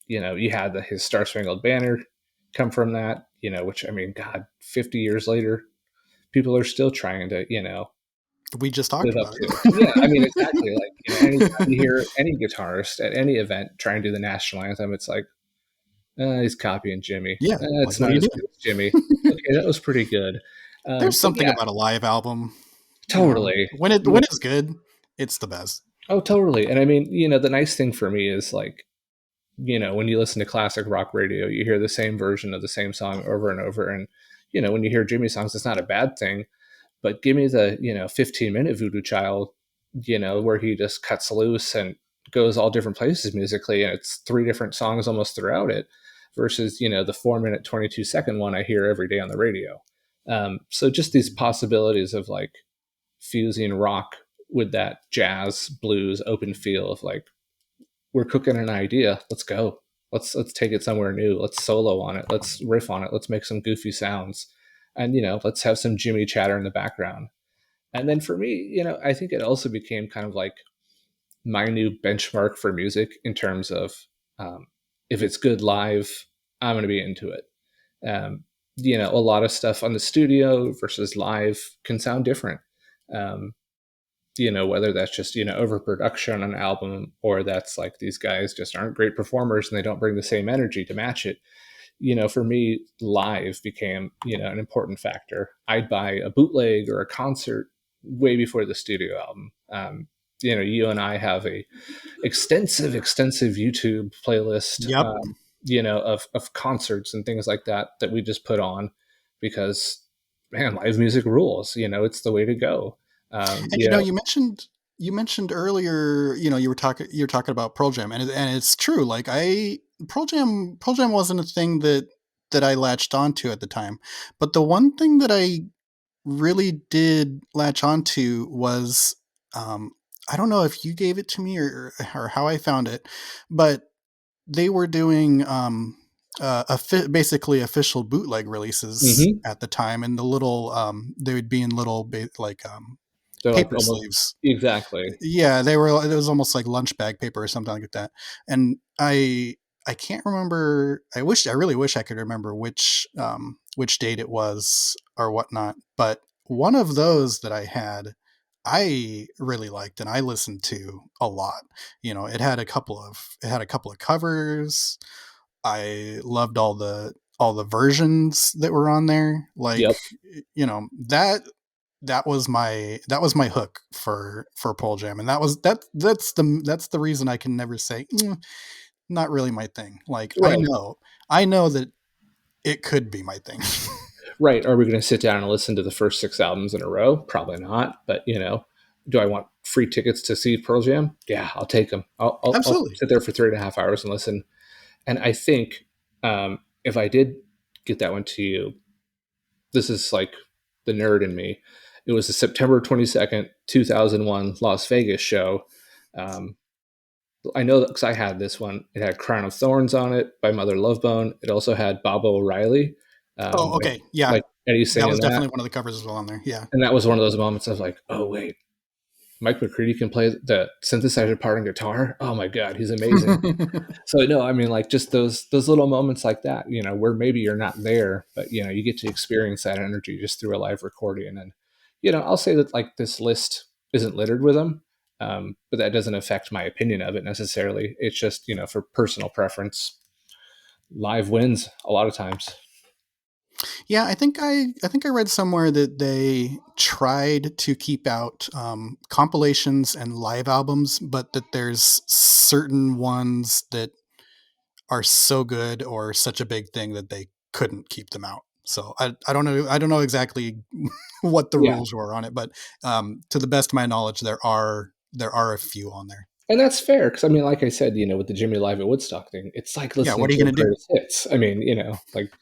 you had his Star Spangled Banner come from that. Which I mean, God, 50 years later, people are still trying to We just talked live up about to. Yeah, I mean, it. exactly. Like anytime you hear any guitarist at any event try and do the national anthem, it's like, he's copying Jimmy. Yeah, like It's what are not you as doing? good as Jimmy. Okay, that was pretty good. There's But something yeah, about a live album, totally. when it You know, when it's good, it's the best. oh, totally. And I mean, the nice thing for me is like, when you listen to classic rock radio, you hear the same version of the same song over and over. And, when you hear Jimmy songs, it's not a bad thing. But give me the, 15-minute Voodoo Child, where he just cuts loose and goes all different places musically. And it's three different songs almost throughout it versus, the 4-minute, 22-second one I hear every day on the radio. So just these possibilities of like fusing rock with that jazz, blues, open feel of like, we're cooking an idea. Let's go. Let's take it somewhere new. Let's solo on it. Let's riff on it. Let's make some goofy sounds. And let's have some Jimmy chatter in the background. And then for me, I think it also became kind of like my new benchmark for music in terms of if it's good live, I'm going to be into it. A lot of stuff on the studio versus live can sound different. Um, whether that's just, overproduction on an album or that's like these guys just aren't great performers and they don't bring the same energy to match it. For me, live became, an important factor. I'd buy a bootleg or a concert way before the studio album. You and I have a extensive YouTube playlist, Yep. of concerts and things like that we just put on because, man, live music rules. It's the way to go. And you mentioned earlier, you were talking about Pearl Jam, and it's true. Like Pearl Jam wasn't a thing that I latched onto at the time, but the one thing that I really did latch onto was, um, I don't know if you gave it to me or how I found it, but they were doing basically official bootleg releases Mhm. at the time, and they would be in little like They're like paper almost sleeves. exactly. Yeah, it was almost like lunch bag paper or something like that. And I can't remember. I really wish I could remember which date it was or whatnot. But one of those that I had, I really liked and I listened to a lot. It had a couple of covers. I loved all the versions that were on there. Like, Yep. that that was my hook for Pearl Jam, and that's the reason I can never say not really my thing. Like Right. I know that it could be my thing. Right. Are we going to sit down and listen to the first 6 albums in a row? Probably not. But, do I want free tickets to see Pearl Jam? Yeah, I'll take them. I'll Absolutely. sit there for 3.5 hours and listen. And I think if I did get that one to you, this is like the nerd in me. It was the September 22nd, 2001 Las Vegas show. Um, I know that because I had this one. It had Crown of Thorns on it by Mother Love Bone. It also had Bob O'Reilly, Oh, like, okay. Yeah. like Eddie That singing was that. definitely one of the covers as well on there. Yeah. And that was one of those moments of like, oh, wait, Mike McCready can play the synthesizer part on guitar. Oh my God, he's amazing. So no, I mean, like, just those little moments like that, where maybe you're not there, but you get to experience that energy just through a live recording. And I'll say that, like, this list isn't littered with them, but that doesn't affect my opinion of it necessarily. It's just for personal preference, live wins a lot of times. Yeah, I think I read somewhere that they tried to keep out compilations and live albums, but that there's certain ones that are so good or such a big thing that they couldn't keep them out. So I don't know exactly what the Yeah, rules were on it, but to the best of my knowledge, there are a few on there. and that's fair because I mean, like I said, with the Jimmy Live at Woodstock thing, it's like Yeah, listening what are you to a gonna do? greatest hits. I mean, like,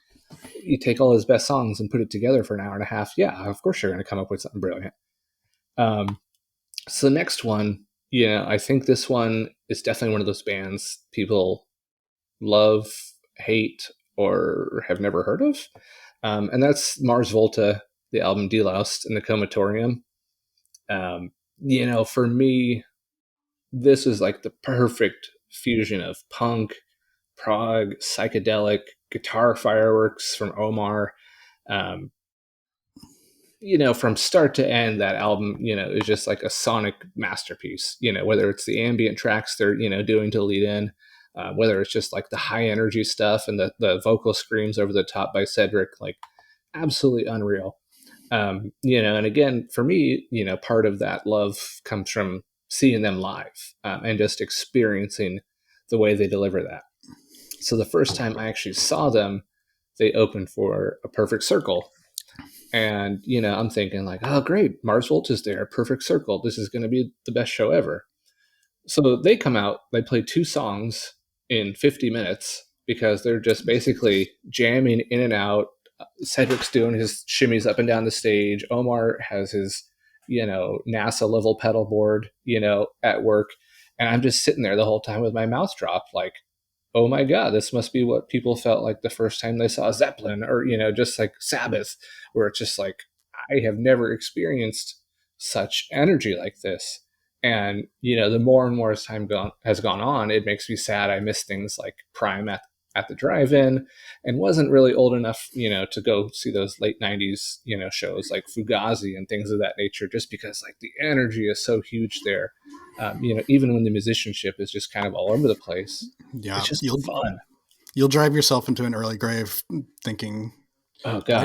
you take all his best songs and put it together for an hour and a half. Yeah, of course you're going to come up with something brilliant. Um, so the next one, I think this one is definitely one of those bands people love, hate, or have never heard of, and that's Mars Volta, the album Deloused in the Comatorium. For me, this is like the perfect fusion of punk, prog, psychedelic, guitar fireworks from Omar. Um, from start to end, that album, is just like a sonic masterpiece. Whether it's the ambient tracks they're, doing to lead in, whether it's just like the high energy stuff and the vocal screams over the top by Cedric, like, absolutely unreal. And again, for me, part of that love comes from seeing them live, and just experiencing the way they deliver that. So the first time I actually saw them, they opened for A Perfect Circle, and I'm thinking like, oh great, Mars Volta's there, Perfect Circle, this is going to be the best show ever. So they come out, they play 2 songs in 50 minutes because they're just basically jamming in and out. Cedric's doing his shimmies up and down the stage. Omar has his NASA level pedal board at work, and I'm just sitting there the whole time with my mouth dropped, like, oh my God, this must be what people felt like the first time they saw Zeppelin, or, just like Sabbath, where it's just like, I have never experienced such energy like this. And, the more and more as has gone on, it makes me sad. I miss things like Prime at the drive-in, and wasn't really old enough, to go see those late 90s, shows like Fugazi and things of that nature, just because like the energy is so huge there. Even when the musicianship is just kind of all over the place, Yeah, it's just fun. you'll drive yourself into an early grave thinking, Oh God.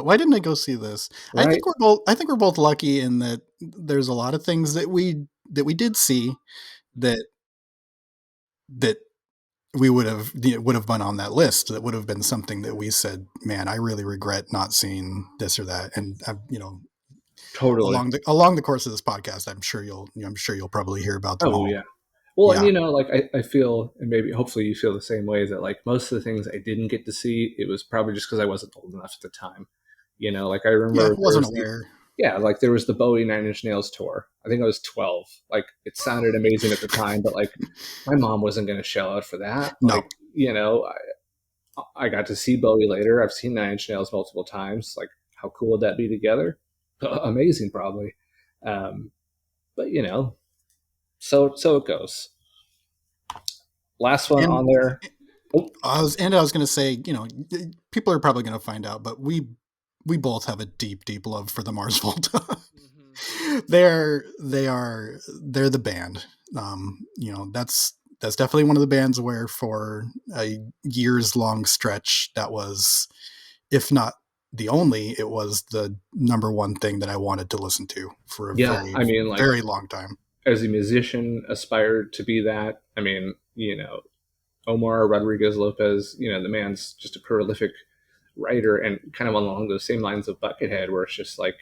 why didn't I go see this? Right. I think we're both lucky in that there's a lot of things that we did see that that we would have been on that list, that would have been something that we said, man, I really regret not seeing this or that. And Totally. along the course of this podcast, I'm sure you'll probably hear about them Oh all. yeah. Well, and Yeah. like, I feel, and maybe hopefully you feel the same way, that like most of the things I didn't get to see, it was probably just because I wasn't old enough at the time. Like I Yeah, remember there wasn't was the aware. yeah, like there was the Bowie Nine Inch Nails tour. I think I was 12. Like, it sounded amazing at the time, but like my mom wasn't going to shell out for that. No. Like, I got to see Bowie later. I've seen Nine Inch Nails multiple times. Like, how cool would that be together? Amazing, probably. Um, but so it goes. Last one And on there. Oh, I was going to say, people are probably going to find out, but we both have a deep love for the Mars Volta. They're the band. That's definitely one of the bands where for a years long stretch that was, if not the only, it was the number one thing that I wanted to listen to for a Yeah, very, I mean, like, very long time. as a musician, aspired to be that. I mean, Omar Rodriguez Lopez, the man's just a prolific writer, and kind of along those same lines of Buckethead, where it's just like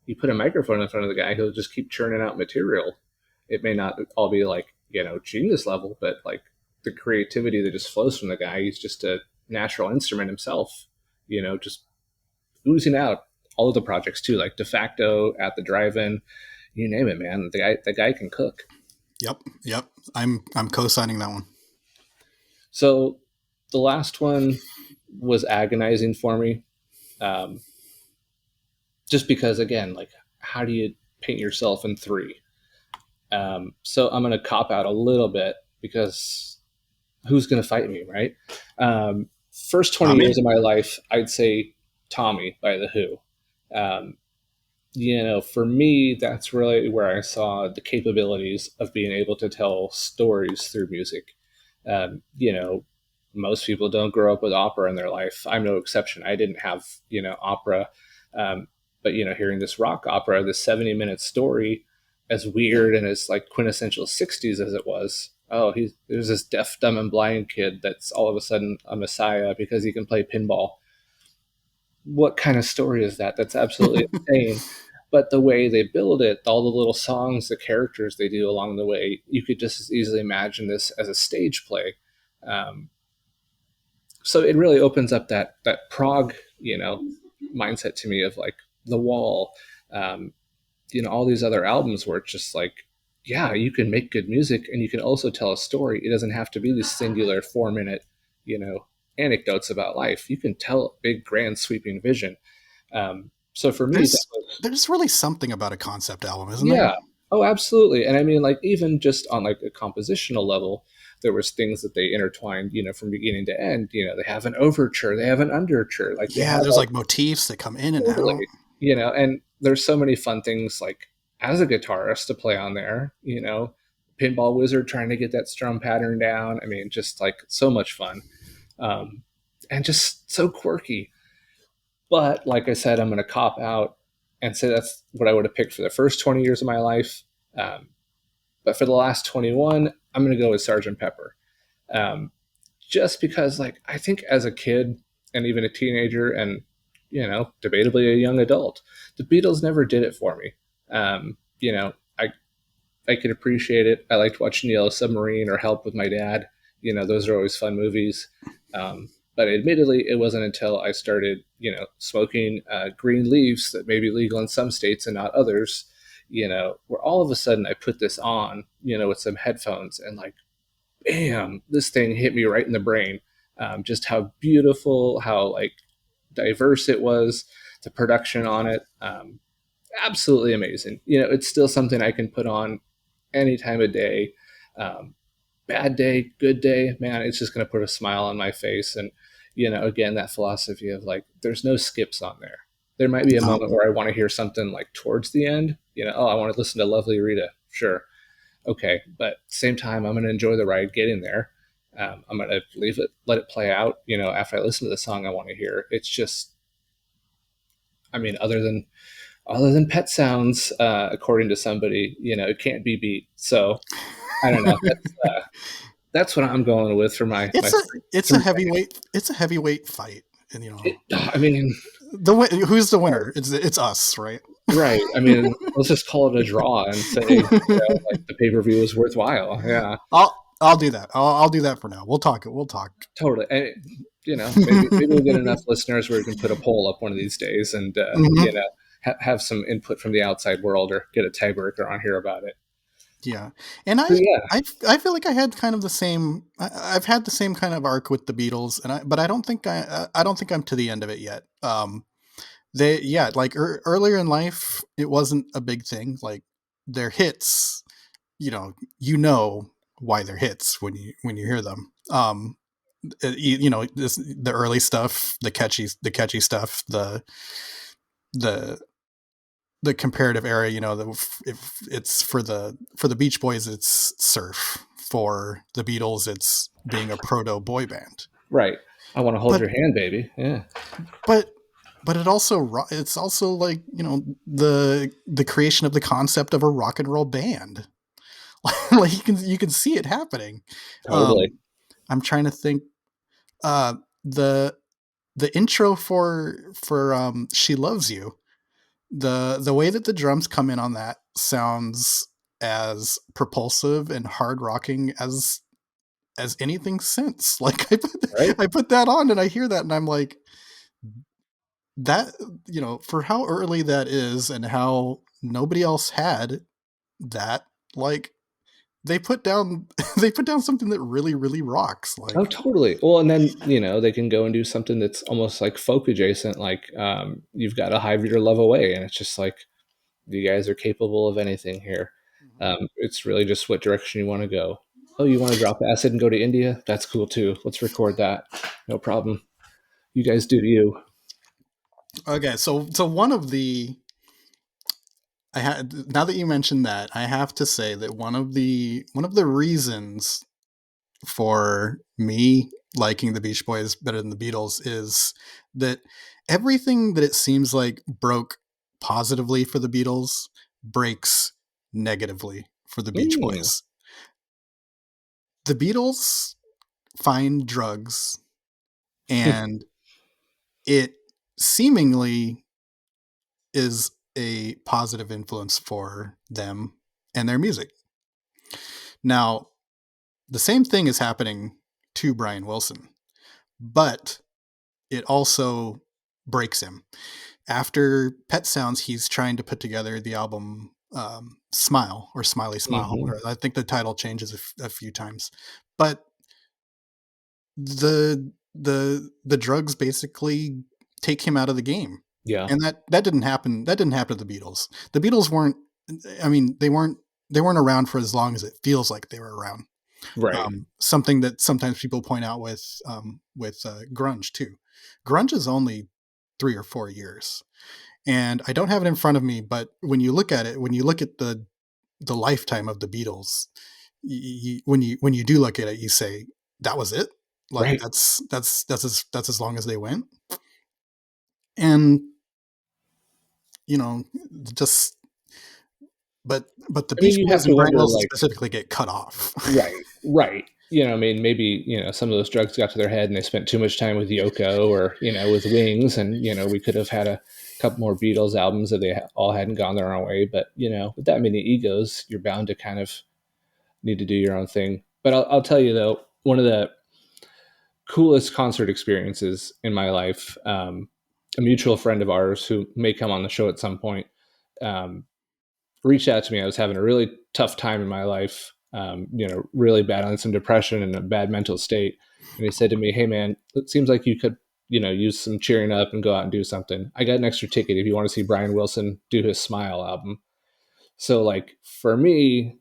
you put a microphone in front of the guy, he'll just keep churning out material. It may not all be like, genius level, but like the creativity that just flows from the guy, he's just a natural instrument himself, just oozing out. All of the projects too, like De facto, At the Drive-In, you name it, man. The guy can cook. Yep, yep. I'm co-signing that one. So the last one was agonizing for me, um, just because, again, like, how do you paint yourself in three? So I'm going to cop out a little bit because who's going to fight me, right? First 20 Tommy? years of my life, I'd say Tommy by The Who. Um, for me, that's really where I saw the capabilities of being able to tell stories through music. Um, you know, Most people don't grow up with opera in their life. I'm no exception. I didn't have, opera. Um, but, hearing this rock opera, this 70-minute story, as weird and as like quintessential 60s as it was, oh, there's this deaf, dumb, and blind kid that's all of a sudden a messiah because he can play pinball. What kind of story is that? That's absolutely insane. But the way they build it, all the little songs, the characters they do along the way, you could just as easily imagine this as a stage play. Um, so it really opens up that prog, mindset to me of like The Wall, um, all these other albums where it's just like, yeah, you can make good music and you can also tell a story. It doesn't have to be this singular 4 minute, you know, anecdotes about life. You can tell a big, grand, sweeping vision. So for me, that There's was, there's really something about a concept album, isn't there? yeah. Oh, absolutely. And I mean, like, even just on like a compositional level, there was things that they intertwined, from beginning to end. They have an overture, they have an underture, like they Yeah, have there's like like motifs that come in and out. totally, and there's so many fun things like as a guitarist to play on there, Pinball Wizard trying to get that strum pattern down. I mean, just like so much fun. Um, and just so quirky. But like I said, I'm going to cop out and say that's what I would have picked for the first 20 years of my life. Um, but for the last 21, I'm going to go with Sergeant Pepper. Um, just because, like, I think as a kid and even a teenager and, debatably a young adult, the Beatles never did it for me. I could appreciate it. I liked watching Yellow Submarine or Help with my dad. Those are always fun movies. But admittedly, it wasn't until I started, smoking green leaves that may be legal in some states and not others, where all of a sudden I put this on, with some headphones and like, bam, this thing hit me right in the brain. Just how beautiful, how like diverse it was, the production on it. Absolutely amazing. It's still something I can put on any time of day. Um, Bad day, good day, man, it's just going to put a smile on my face. And, again, that philosophy of like, there's no skips on there. There might be a No. moment where I want to hear something like towards the end, oh, I want to listen to Lovely Rita. Sure. Okay. But same time, I'm going to enjoy the ride getting there. I'm going to leave it, let it play out. After I listen to the song I want to hear, it's just, I mean, other than Pet Sounds, according to somebody, it can't be beat. So I don't know. That's what I'm going with for my it's a it's a three. heavyweight fight, and I mean, who's the winner? It's us, right? right. I mean, let's just call it a draw and say, like the pay per view is worthwhile. Yeah, I'll do that. I'll do that for now. We'll talk. We'll talk. totally. And maybe we'll get enough listeners where we can put a poll up one of these days and Hmm. have some input from the outside world or get a tiebreaker on here about it. Yeah, and So yeah, I feel like I had kind of the same. I've had the same kind of arc with the Beatles, but I don't think I'm to the end of it yet. They yeah, like earlier in life, it wasn't a big thing. Like their hits, you know why they're hits when you hear them. The early stuff, the catchy stuff, the the comparative era. If it's for the Beach Boys, it's surf. For the Beatles, it's being a proto boy band. right. I want to hold But your hand, baby. Yeah. but but it's also like, the creation of the concept of a rock and roll band. Like you can see it happening. Totally. um I'm trying to think. The intro for She Loves You, the way that the drums come in on that sounds as propulsive and hard rocking as anything since. Like Right. I put that on and I hear that and I'm like, that, for how early that is and how nobody else had that, like, they put down they put down something that really, really rocks. Oh, Like, totally. Well, and then, they can go and do something that's almost like folk adjacent, like you've got a Hive Your Love Away, and it's just like you guys are capable of anything here. It's really just what direction you want to go. Oh, you want to drop acid and go to India? That's cool too. Let's record that. No problem. You guys do you. okay, so one of the I had now that you mentioned that, I have to say that one of the reasons for me liking the Beach Boys better than the Beatles is that everything that it seems like broke positively for the Beatles breaks negatively for the Beach Mm, Boys. The Beatles find drugs, and it seemingly is a positive influence for them and their music. Now, the same thing is happening to Brian Wilson, but it also breaks him. After Pet Sounds, he's trying to put together the album Smile, or Smiley Smile, hmm. or I think the title changes a few times. But the drugs basically take him out of the game, Yeah. and that didn't happen. That didn't happen to the Beatles. The Beatles weren't. I mean, they weren't around for as long as it feels like they were around. Right. Something that sometimes people point out with grunge too. Grunge is only 3 or 4 years, and I don't have it in front of me. But when you look at it, when you look at the lifetime of the Beatles, when you do look at it, you say that was it. Like Right. that's as long as they went, and you know, just but the I mean, Beach you have Boys to and Brian wonder, Wilson like, specifically get cut off. right, right. I mean, maybe, some of those drugs got to their head and they spent too much time with Yoko or, with Wings. And, we could have had a couple more Beatles albums if they all hadn't gone their own way. But, with that many egos, you're bound to kind of need to do your own thing. But I'll tell you, though, one of the coolest concert experiences in my life, a mutual friend of ours who may come on the show at some point, um, reached out to me. I was having a really tough time in my life, really battling some depression and a bad mental state. And he said to me, "Hey, man, it seems like you could, use some cheering up and go out and do something. I got an extra ticket if you want to see Brian Wilson do his Smile album." So, like, for me,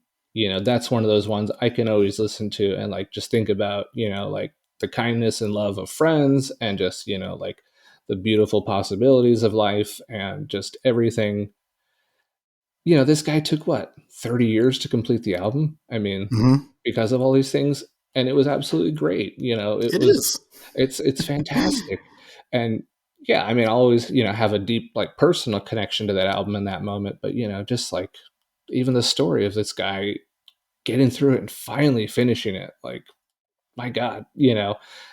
that's one of those ones I can always listen to and, like, just think about, like the kindness and love of friends and just, like the beautiful possibilities of life and just everything. This guy took what, 30 years to complete the album? I mean, Hmm. because of all these things, and it was absolutely great. It is. It's fantastic. And yeah, I mean, I'll always, have a deep, like, personal connection to that album in that moment, but just like even the story of this guy getting through it and finally finishing it, like, my God,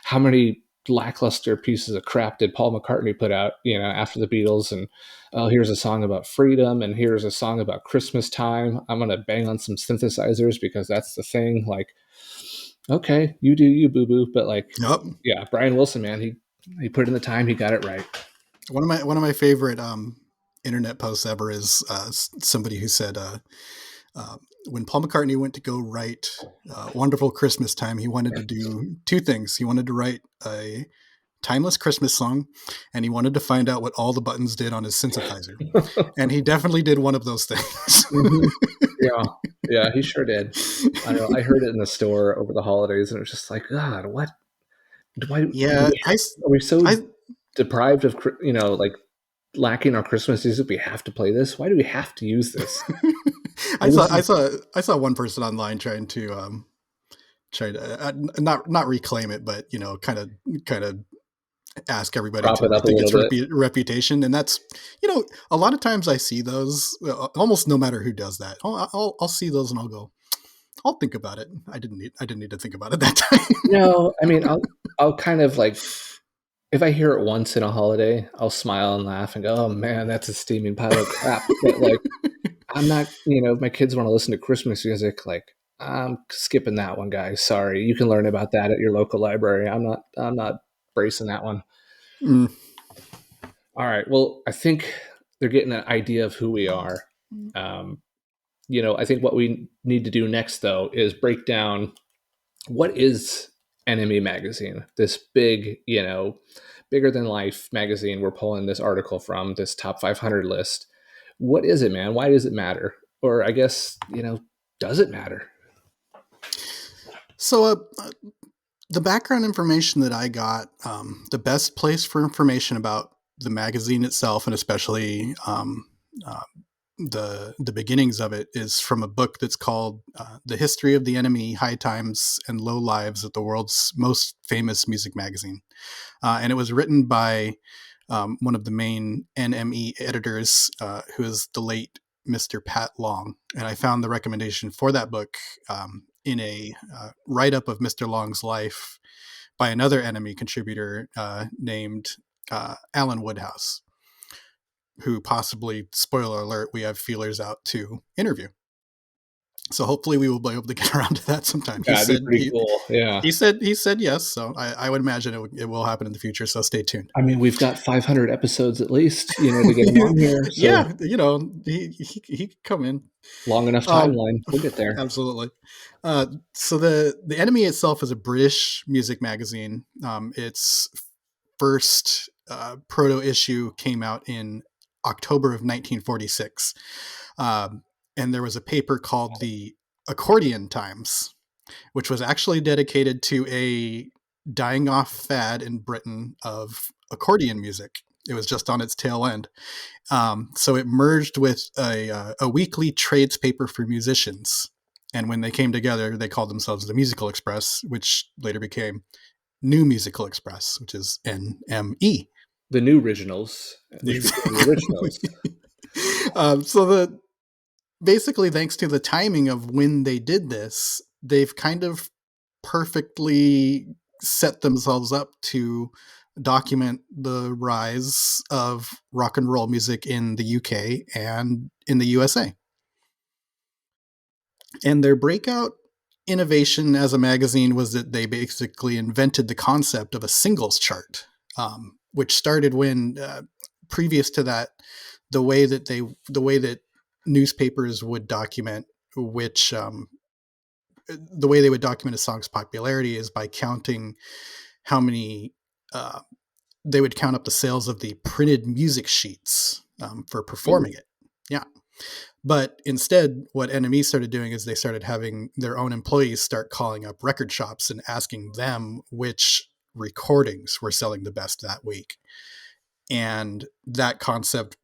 how many lackluster pieces of crap did Paul McCartney put out, after the Beatles? And oh, here's a song about freedom, and here's a song about Christmas time. I'm gonna bang on some synthesizers because that's the thing. Like, okay, you do you, boo boo. But like, Yep. yeah, Brian Wilson, man, he put in the time, he got it right. One of my favorite internet posts ever is somebody who said, uh, when Paul McCartney went to go write "Wonderful Christmas Time," he wanted to do two things. He wanted to write a timeless Christmas song, and he wanted to find out what all the buttons did on his synthesizer. And he definitely did one of those things. Hmm. Yeah, yeah, he sure did. I know. I heard it in the store over the holidays, and it was just like, God, what? Why do Yeah, we are we so I deprived of, like, lacking our Christmas music? We have to play this. Why do we have to use this? I And saw this I is saw I saw one person online trying to not reclaim it, but kind of ask everybody Prop to it up a rethink little its bit. reputation. And that's, a lot of times I see those, almost no matter who does that. I'll see those and I'll go, I'll think about it. I didn't need to think about it that time. No, I mean, I'll kind of like, if I hear it once in a holiday, I'll smile and laugh and go, "Oh man, that's a steaming pile of crap." But like, I'm not, if my kids want to listen to Christmas music, like, I'm skipping that one, guys. Sorry, you can learn about that at your local library. I'm not bracing that one. Mm. All right. Well, I think they're getting an idea of who we are. Um, I think what we need to do next, though, is break down what is NME magazine, this big, bigger than life magazine we're pulling this article from, this top 500 list. What is it, man? Why does it matter? Or I guess, does it matter? So, the background information that I got, the best place for information about the magazine itself, and especially uh, the beginnings of it, is from a book that's called "The History of the NME: High Times and Low Lives of the World's Most Famous Music Magazine," and it was written by one of the main NME editors, who is the late Mr. Pat Long. And I found the recommendation for that book in a write up of Mr. Long's life by another NME contributor named Alan Woodhouse, who possibly, spoiler alert, we have feelers out to interview. So hopefully we will be able to get around to that sometime. Yeah, it'd be pretty cool. Yeah. He said yes. So I would imagine it will happen in the future. So stay tuned. I mean, we've got 500 episodes at least, to get them on here. So Yeah, he could come in. long enough Um, timeline. We'll get there. absolutely. So the Enemy itself is a British music magazine. Its first proto issue came out in October of 1946, and there was a paper called the Accordion Times, which was actually dedicated to a dying off fad in Britain of accordion music. It was just on its tail end. So it merged with a weekly trades paper for musicians. And when they came together, they called themselves the Musical Express, which later became New Musical Express, which is NME. The new originals, which became the Exactly. originals. So basically, thanks to the timing of when they did this, they've kind of perfectly set themselves up to document the rise of rock and roll music in the UK and in the USA. And their breakout innovation as a magazine was that they basically invented the concept of a singles chart, which started when, previous to that, the way that newspapers would document which the way they would document a song's popularity is by counting how many they would count up the sales of the printed music sheets for performing it. Yeah. But instead, what NME started doing is they started having their own employees start calling up record shops and asking them which recordings were selling the best that week. And that concept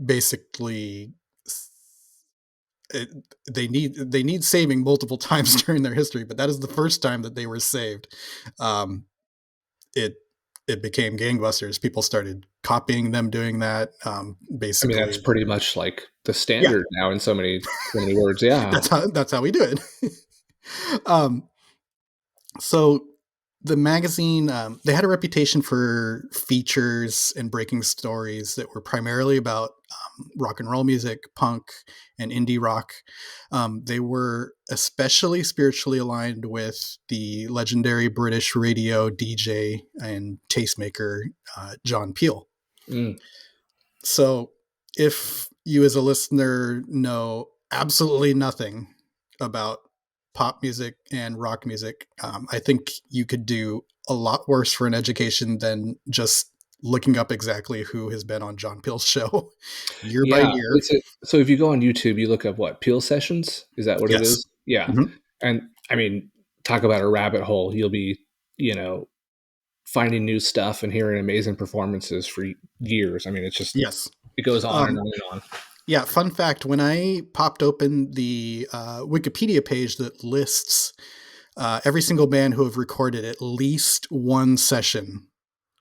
basically, it, they need saving multiple times during their history, but that is the first time that they were saved. Um, it it became gangbusters. People started copying them doing that. I mean, that's Basically, pretty much like the yeah, standard now in so many words. Yeah. that's how we do it. um, so the magazine, they had a reputation for features and breaking stories that were primarily about rock and roll music, punk, and indie rock. They were especially spiritually aligned with the legendary British radio DJ and tastemaker John Peel. Mm. So if you as a listener know absolutely nothing about pop music and rock music, I think you could do a lot worse for an education than just looking up exactly who has been on John Peel's show year by Yeah. year. So if you go on YouTube, you look up what Peel Sessions. Is that what it Yes. is? Yeah. Mm-hmm. And I mean, talk about a rabbit hole. You'll be, finding new stuff and hearing amazing performances for years. I mean, Yes. it goes on and Um, on and on. yeah. Fun fact: when I popped open the Wikipedia page that lists every single band who have recorded at least one session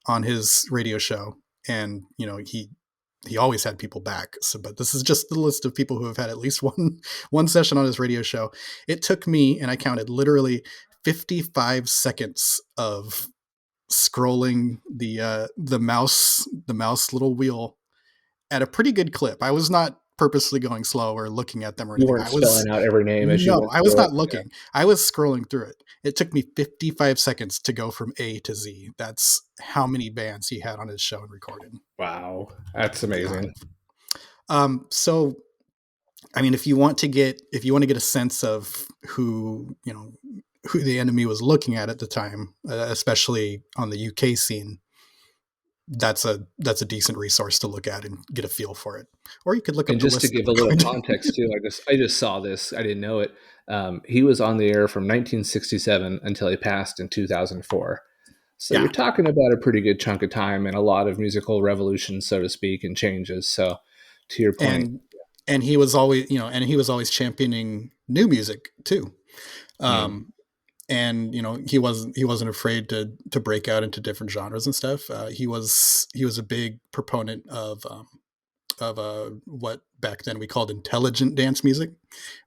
on his radio show, and he always had people back. So, but this is just the list of people who have had at least one session on his radio show. It took me, and I counted literally 55 seconds of scrolling the mouse little wheel at a pretty good clip. I was not purposely going slow or looking at them or You anything. weren't spelling out every name as you No, went I was through it. not looking. I was scrolling through it. It took me 55 seconds to go from A to Z. That's how many bands he had on his show and recorded. Wow, that's amazing. So I mean, if you want to get a sense of who the Enemy was looking at the time, especially on the UK scene, that's a decent resource to look at and get a feel for it. Or you could look up And the just to list. give a little context too, I just saw this. I didn't know it. He was on the air from 1967 until he passed in 2004. So Yeah. you're talking about a pretty good chunk of time and a lot of musical revolutions, so to speak, and changes. So to your point, and he was always championing new music too. And he wasn't afraid to break out into different genres and stuff. He was a big proponent of what back then we called intelligent dance music,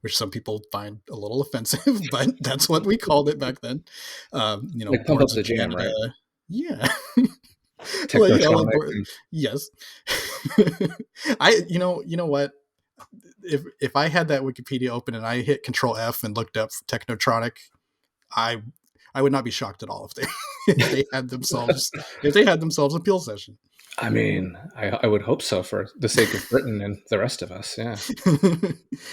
which some people find a little offensive, but that's what we called it back then. like Pump Up Boards the of Jam, Canada, right? yeah. Technotronic. Yes. You know what? If I had that Wikipedia open and I hit Control F and looked up Technotronic, I would not be shocked at all if they had themselves a Peel session. I mean, I would hope so for the sake of Britain and the rest of us. Yeah.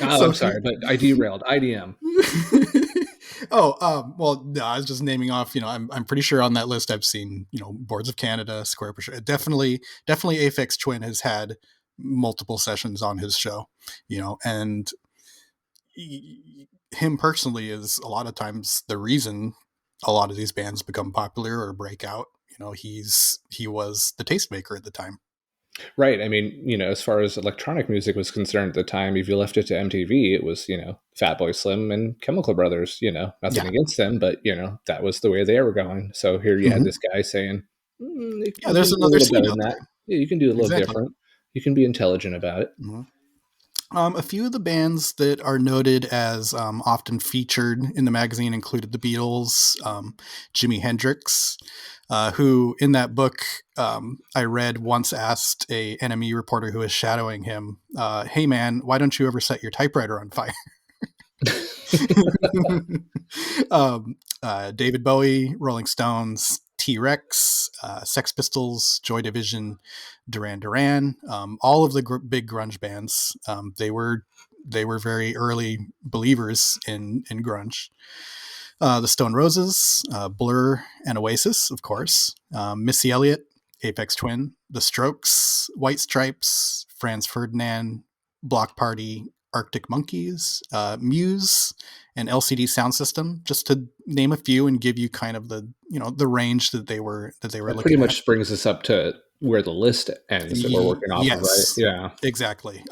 Oh, I'm sorry, but I derailed. IDM. Well, no, I was just naming off. I'm pretty sure on that list I've seen Boards of Canada, Square for sure. Definitely, Aphex Twin has had multiple sessions on his show. And him personally is a lot of times the reason a lot of these bands become popular or break out. He was the tastemaker at the time. Right. I mean, as far as electronic music was concerned at the time, if you left it to MTV, it was, Fatboy Slim and Chemical Brothers, nothing against them, but, that was the way they were going. So here you had this guy saying, there's another scene better than that. Yeah, you can do a little different. You can be intelligent about it. A few of the bands that are noted as often featured in the magazine included the Beatles, Jimi Hendrix, who in that book I read once asked a NME reporter who was shadowing him, "Hey man, why don't you ever set your typewriter on fire?" David Bowie, Rolling Stones, T-Rex, Sex Pistols, Joy Division, Duran Duran, all of the big grunge bands. They were very early believers in grunge. The Stone Roses, Blur, and Oasis, of course. Missy Elliott, Aphex Twin, The Strokes, White Stripes, Franz Ferdinand, Block Party, Arctic Monkeys, Muse, and LCD Sound System, just to name a few and give you kind of the range that they were looking pretty at. much brings us up to where the list ends that we're working off of, right? Yeah, exactly.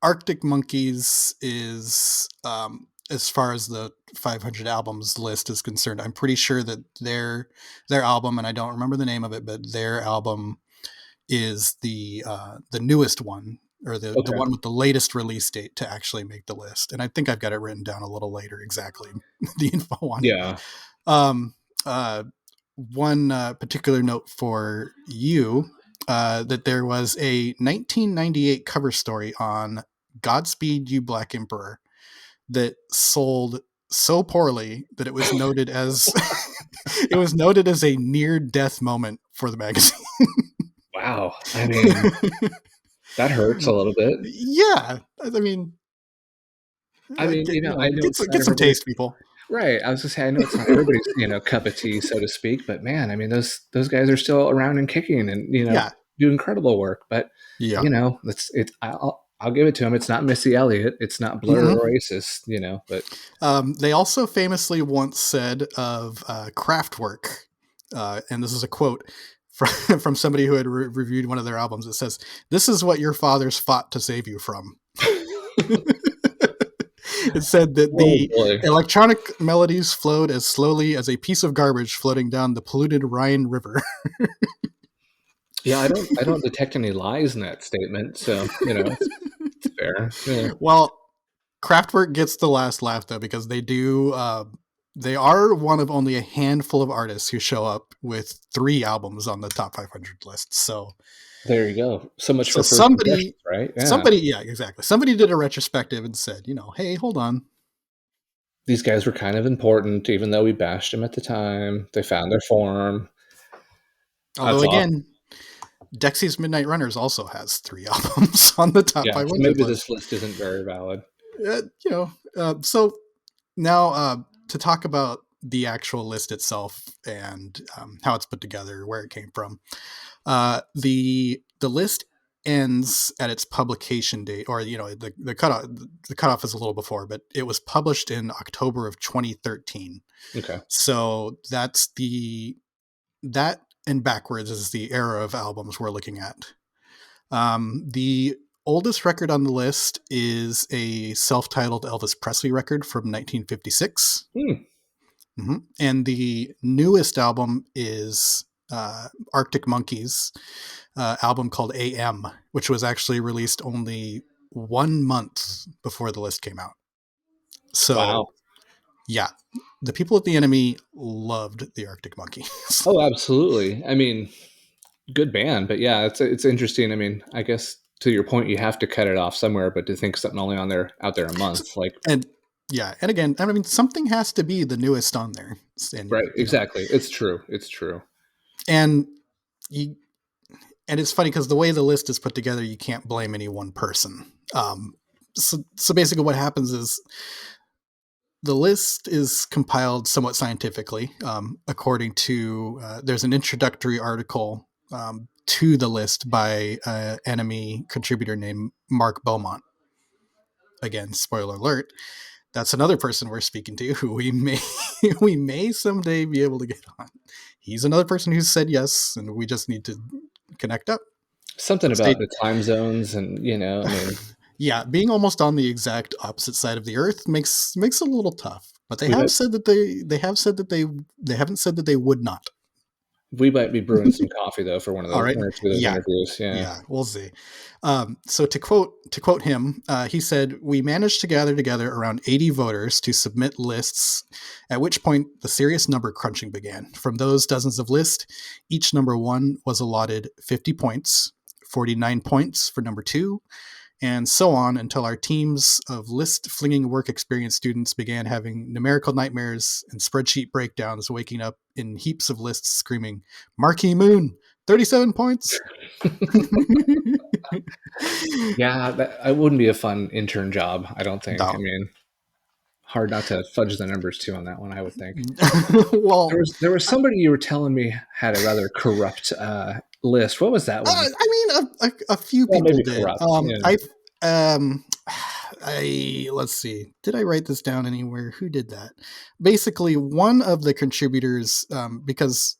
Arctic Monkeys is as far as the 500 albums list is concerned, I'm pretty sure that their album, and I don't remember the name of it, but their album is the newest one, or the one with the latest release date to actually make the list. And I think I've got it written down a little later, exactly the info on it. Yeah. One particular note for you, that there was a 1998 cover story on Godspeed You Black Emperor that sold so poorly that it was noted as a near death moment for the magazine. Wow. I mean, that hurts a little bit. Yeah. I mean, I know get some taste, people. Right. I was just saying, I know it's not everybody's, cup of tea, so to speak, but man, I mean, those guys are still around and kicking and, do incredible work. But, I'll give it to them. It's not Missy Elliott. It's not Blur or Oasis, but. They also famously once said of Kraftwerk, and this is a quote from somebody who had reviewed one of their albums. It says, "This is what your fathers fought to save you from." It said that Oh the boy. electronic melodies flowed as slowly as a piece of garbage floating down the polluted Rhine River. Yeah, I don't detect any lies in that statement, so it's fair. Yeah. Well, Kraftwerk gets the last laugh though, because they do. They are one of only a handful of artists who show up with 3 albums on the top 500 list. There you go. So much So for first impressions, somebody, right? Yeah. somebody, yeah, exactly. Somebody did a retrospective and said, hey, hold on. These guys were kind of important, even though we bashed them at the time. They found their form. Although That's awesome. again, Dexy's Midnight Runners also has 3 albums on the top Yeah, so 500 maybe list. this list isn't very valid. So now to talk about the actual list itself and how it's put together, where it came from. The list ends at its publication date, or the cutoff. The cutoff is a little before, but it was published in October of 2013. Okay. So that and backwards is the era of albums we're looking at. The oldest record on the list is a self-titled Elvis Presley record from 1956. Hmm. And the newest album is Arctic Monkeys album called AM, which was actually released only 1 month before the list came out. So, Wow. yeah, the people at the Enemy loved the Arctic Monkeys. Oh, absolutely. I mean, good band, but yeah, it's interesting. I mean, I guess to your point, you have to cut it off somewhere, but to think something only on there out there a month, like and yeah, and again, I mean, something has to be the newest on there, and right, exactly. It's true. It's true. and you, and it's funny because the way the list is put together, you can't blame any one person. So basically, what happens is the list is compiled somewhat scientifically, according to there's an introductory article to the list by an enemy contributor named Mark Beaumont. Again, spoiler alert. That's another person we're speaking to who we may someday be able to get on. He's another person who said yes, and we just need to connect up. Something So about stay. the time zones, and I mean, Yeah, being almost on the exact opposite side of the Earth makes it a little tough. But they we have might said that they have said that they haven't said that they would not. we might be brewing some coffee though for All right. one or two of those Yeah. interviews. Yeah. Yeah, we'll see. So to quote him, he said, "We managed to gather together around 80 voters to submit lists. At which point the serious number crunching began. From those dozens of lists, each number one was allotted 50 points, 49 points for number two, and so on until our teams of list flinging work experience students began having numerical nightmares and spreadsheet breakdowns, waking up in heaps of lists screaming, Marquee Moon, 37 points." Yeah, that wouldn't be a fun intern job, I don't think. I No. mean, hard not to fudge the numbers too on that one, I would think. There Well, was there was somebody you were telling me had a rather corrupt list. What was that one? I mean, a few Well, people maybe did. corrupt. Yeah. Um, I let's see. Did I write this down anywhere? Who did that? Basically, one of the contributors, because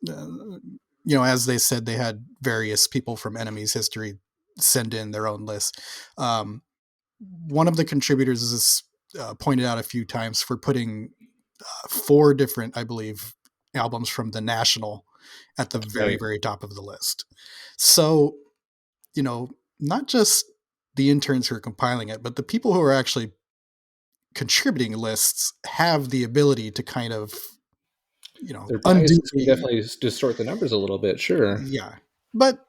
as they said, they had various people from Enemy's history send in their own list. Um, One of the contributors is pointed out a few times for putting 4 different, I believe, albums from the National at the very, Right. very top of the list. So, not just the interns who are compiling it, but the people who are actually contributing lists have the ability to kind of, Their undo biases can the, definitely distort the numbers a little bit, sure. yeah. But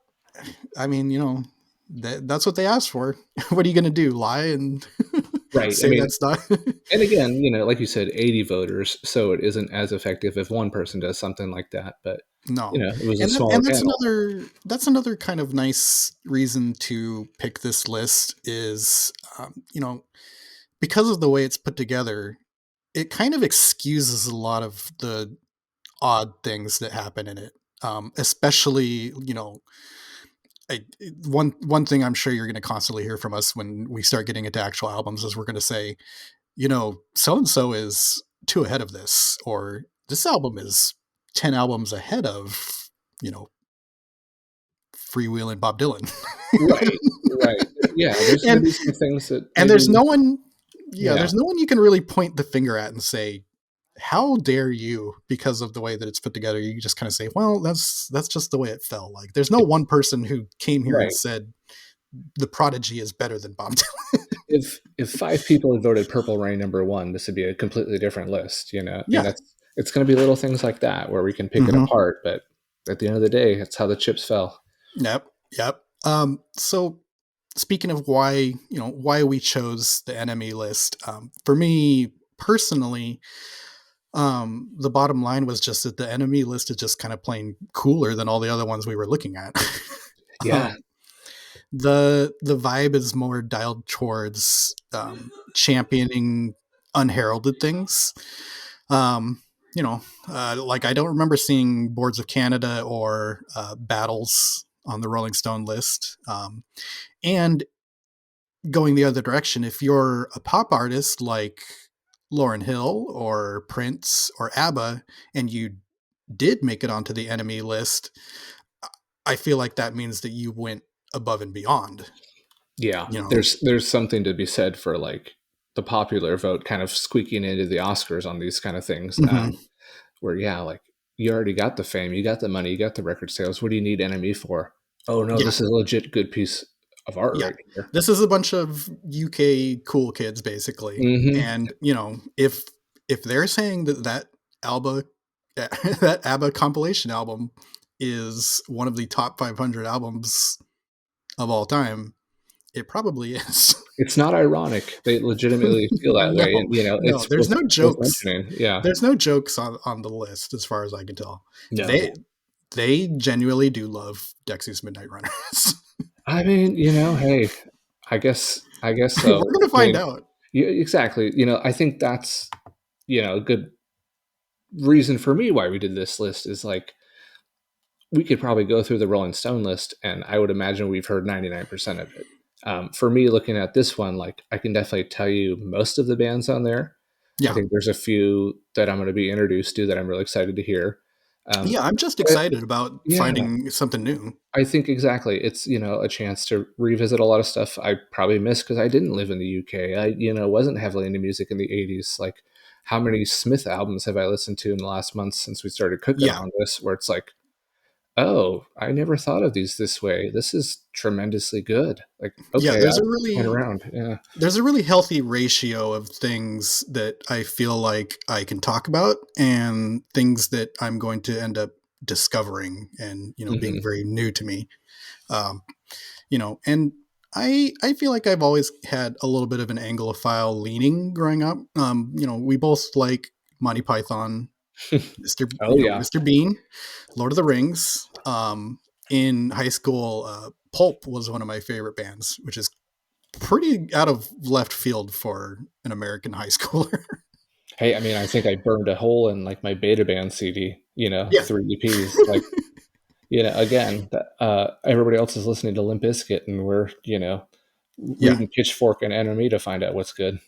I mean, that's what they asked for. What are you going to do? Lie and Right. I say mean, that's not? and again, like you said, 80 voters, so it isn't as effective if one person does something like that. But No. it was a And smaller that's panel. another kind of nice reason to pick this list is, because of the way it's put together, it kind of excuses a lot of the odd things that happen in it. Especially, one thing I'm sure you're going to constantly hear from us when we start getting into actual albums is we're going to say, so and so is 2 ahead of this, or this album is 10 albums ahead of, you know, Freewheelin' Bob Dylan. Right. Right. Yeah. There's going to and be some things that and there's maybe. no one. yeah, Yeah. there's no one you can really point the finger at and say, how dare you, because of the way that it's put together. You just kind of say, well, that's just the way it fell. Like there's no one person who came here and Right. said the Prodigy is better than Bob Dylan. If five people had voted Purple Rain number one, this would be a completely different list, you know. And Yeah. it's going to be little things like that where we can pick it Mm-hmm. apart, but at the end of the day, that's how the chips fell. Yep. Yep. So speaking of why we chose the NME list, for me personally, the bottom line was just that the NME list is just kind of plain cooler than all the other ones we were looking at. Yeah, um, the vibe is more dialed towards championing unheralded things. Um, like I don't remember seeing Boards of Canada or Battles on the Rolling Stone list. And going the other direction, if you're a pop artist like Lauryn Hill or Prince or ABBA, and you did make it onto the NME list, I feel like that means that you went above and beyond. yeah. You know, There's something to be said for like the popular vote kind of squeaking into the Oscars on these kind of things. mm-hmm. Where yeah, like you already got the fame, you got the money, you got the record sales. What do you need NME for? Oh no, Yeah, this is a legit good piece of art yeah. right here. This is a bunch of UK cool kids, basically, Hmm. and if they're saying that ABBA that ABBA compilation album is one of the top 500 albums of all time, it probably is. It's not ironic. They legitimately feel that No, way, and you know, no, it's there's no worth jokes. mentioning. Yeah. There's no jokes on the list as far as I can tell. They No. they genuinely do love Dexy's Midnight Runners. I mean, you know, hey, I guess We're so. gonna I find mean, out. yeah, exactly. You know, I think that's, you know, a good reason for me why we did this list is like we could probably go through the Rolling Stone list, and I would imagine we've heard 99% of it. For me, looking at this one, like I can definitely tell you most of the bands on there. I Yeah, think there's a few that I'm going to be introduced to that I'm really excited to hear. Um, yeah. I'm just but excited about yeah, finding something new. I think exactly. It's, you know, a chance to revisit a lot of stuff I probably missed because I didn't live in the UK. I, you know, wasn't heavily into music in the 80s. Like, how many Smith albums have I listened to in the last month since we started cooking Yeah, on this? Where it's like, oh, I never thought of these this way. This is tremendously good. Like, yeah. okay, I'll point around. Yeah. There's a really healthy ratio of things that I feel like I can talk about and things that I'm going to end up discovering and being Hmm. very new to me. Um, and I feel like I've always had a little bit of an Anglophile leaning growing up. We both like Monty Python, Mr. Oh, yeah. Mr. Bean, Lord of the Rings. In high school, Pulp was one of my favorite bands, which is pretty out of left field for an American high schooler. Hey, I mean, I think I burned a hole in like my Beta Band CD, you know, Yeah, 3 EPs. Like, you know, again, everybody else is listening to Limp Bizkit, and we're, you know, yeah, reading Pitchfork and NME to find out what's good.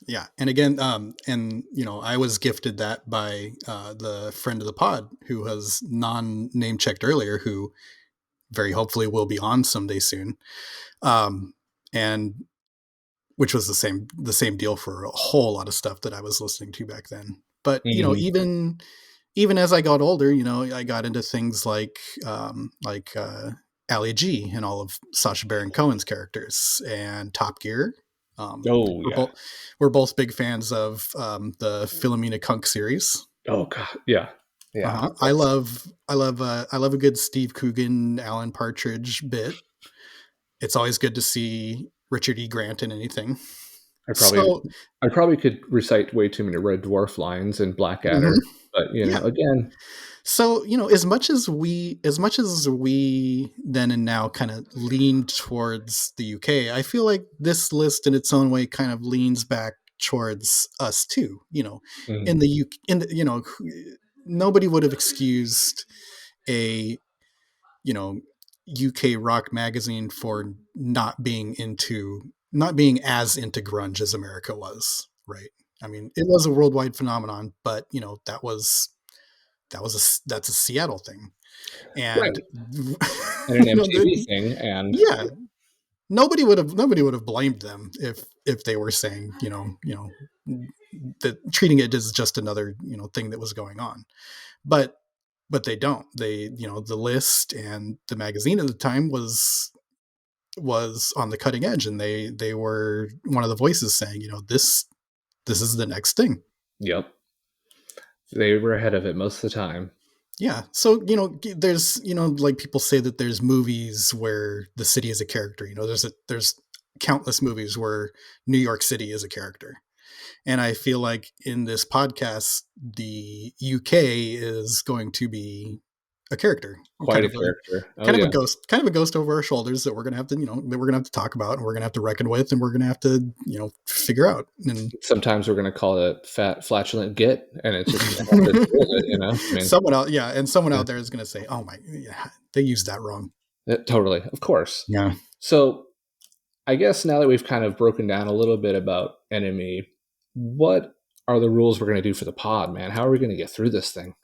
yeah. And again, I was gifted that by the friend of the pod who has non-name checked earlier, who very hopefully will be on someday soon. And which was the same deal for a whole lot of stuff that I was listening to back then. But Hmm. even as I got older, I got into things like Ali G and all of Sacha Baron Cohen's characters and Top Gear. Oh We're yeah. both we're both big fans of the Philomena Kunk series. Oh god. Yeah. Yeah. Uh-huh. I That's love I love I love a good Steve Coogan, Alan Partridge bit. It's always good to see Richard E. Grant in anything. I probably So, I probably could recite way too many Red Dwarf lines in mhm, Blackadder, but you know, yeah. again, So, as much as we then and now kind of lean towards the UK, I feel like this list in its own way kind of leans back towards us too. In mhm, the UK, nobody would have excused a you know UK rock magazine for not being as into grunge as America was, right? I mean, it was a worldwide phenomenon, but that's a Seattle thing, and right, and an MTV the thing, and yeah, nobody would have blamed them if they were saying, that treating it as just another, thing that was going on. But they don't. They, the list and the magazine at the time was on the cutting edge, and they were one of the voices saying, this is the next thing. Yep. They were ahead of it most of the time. Yeah. So, there's, like people say that there's movies where the city is a character. There's countless movies where New York City is a character. And I feel like in this podcast, the UK is going to be a character, Quite a character. Oh kind of yeah. a ghost over our shoulders that we're gonna have to, that we're gonna have to talk about, and we're gonna have to reckon with, and we're gonna have to, figure out. And Sometimes we're going to call it fat, flatulent git, and it's just have to deal with it, I mean, someone out, yeah, and someone yeah, out there is gonna say, "Oh my, yeah, they used that wrong." totally, of course. Yeah. So I guess now that we've kind of broken down a little bit about NME, what are the rules we're going to do for the pod, man? How are we going to get through this thing?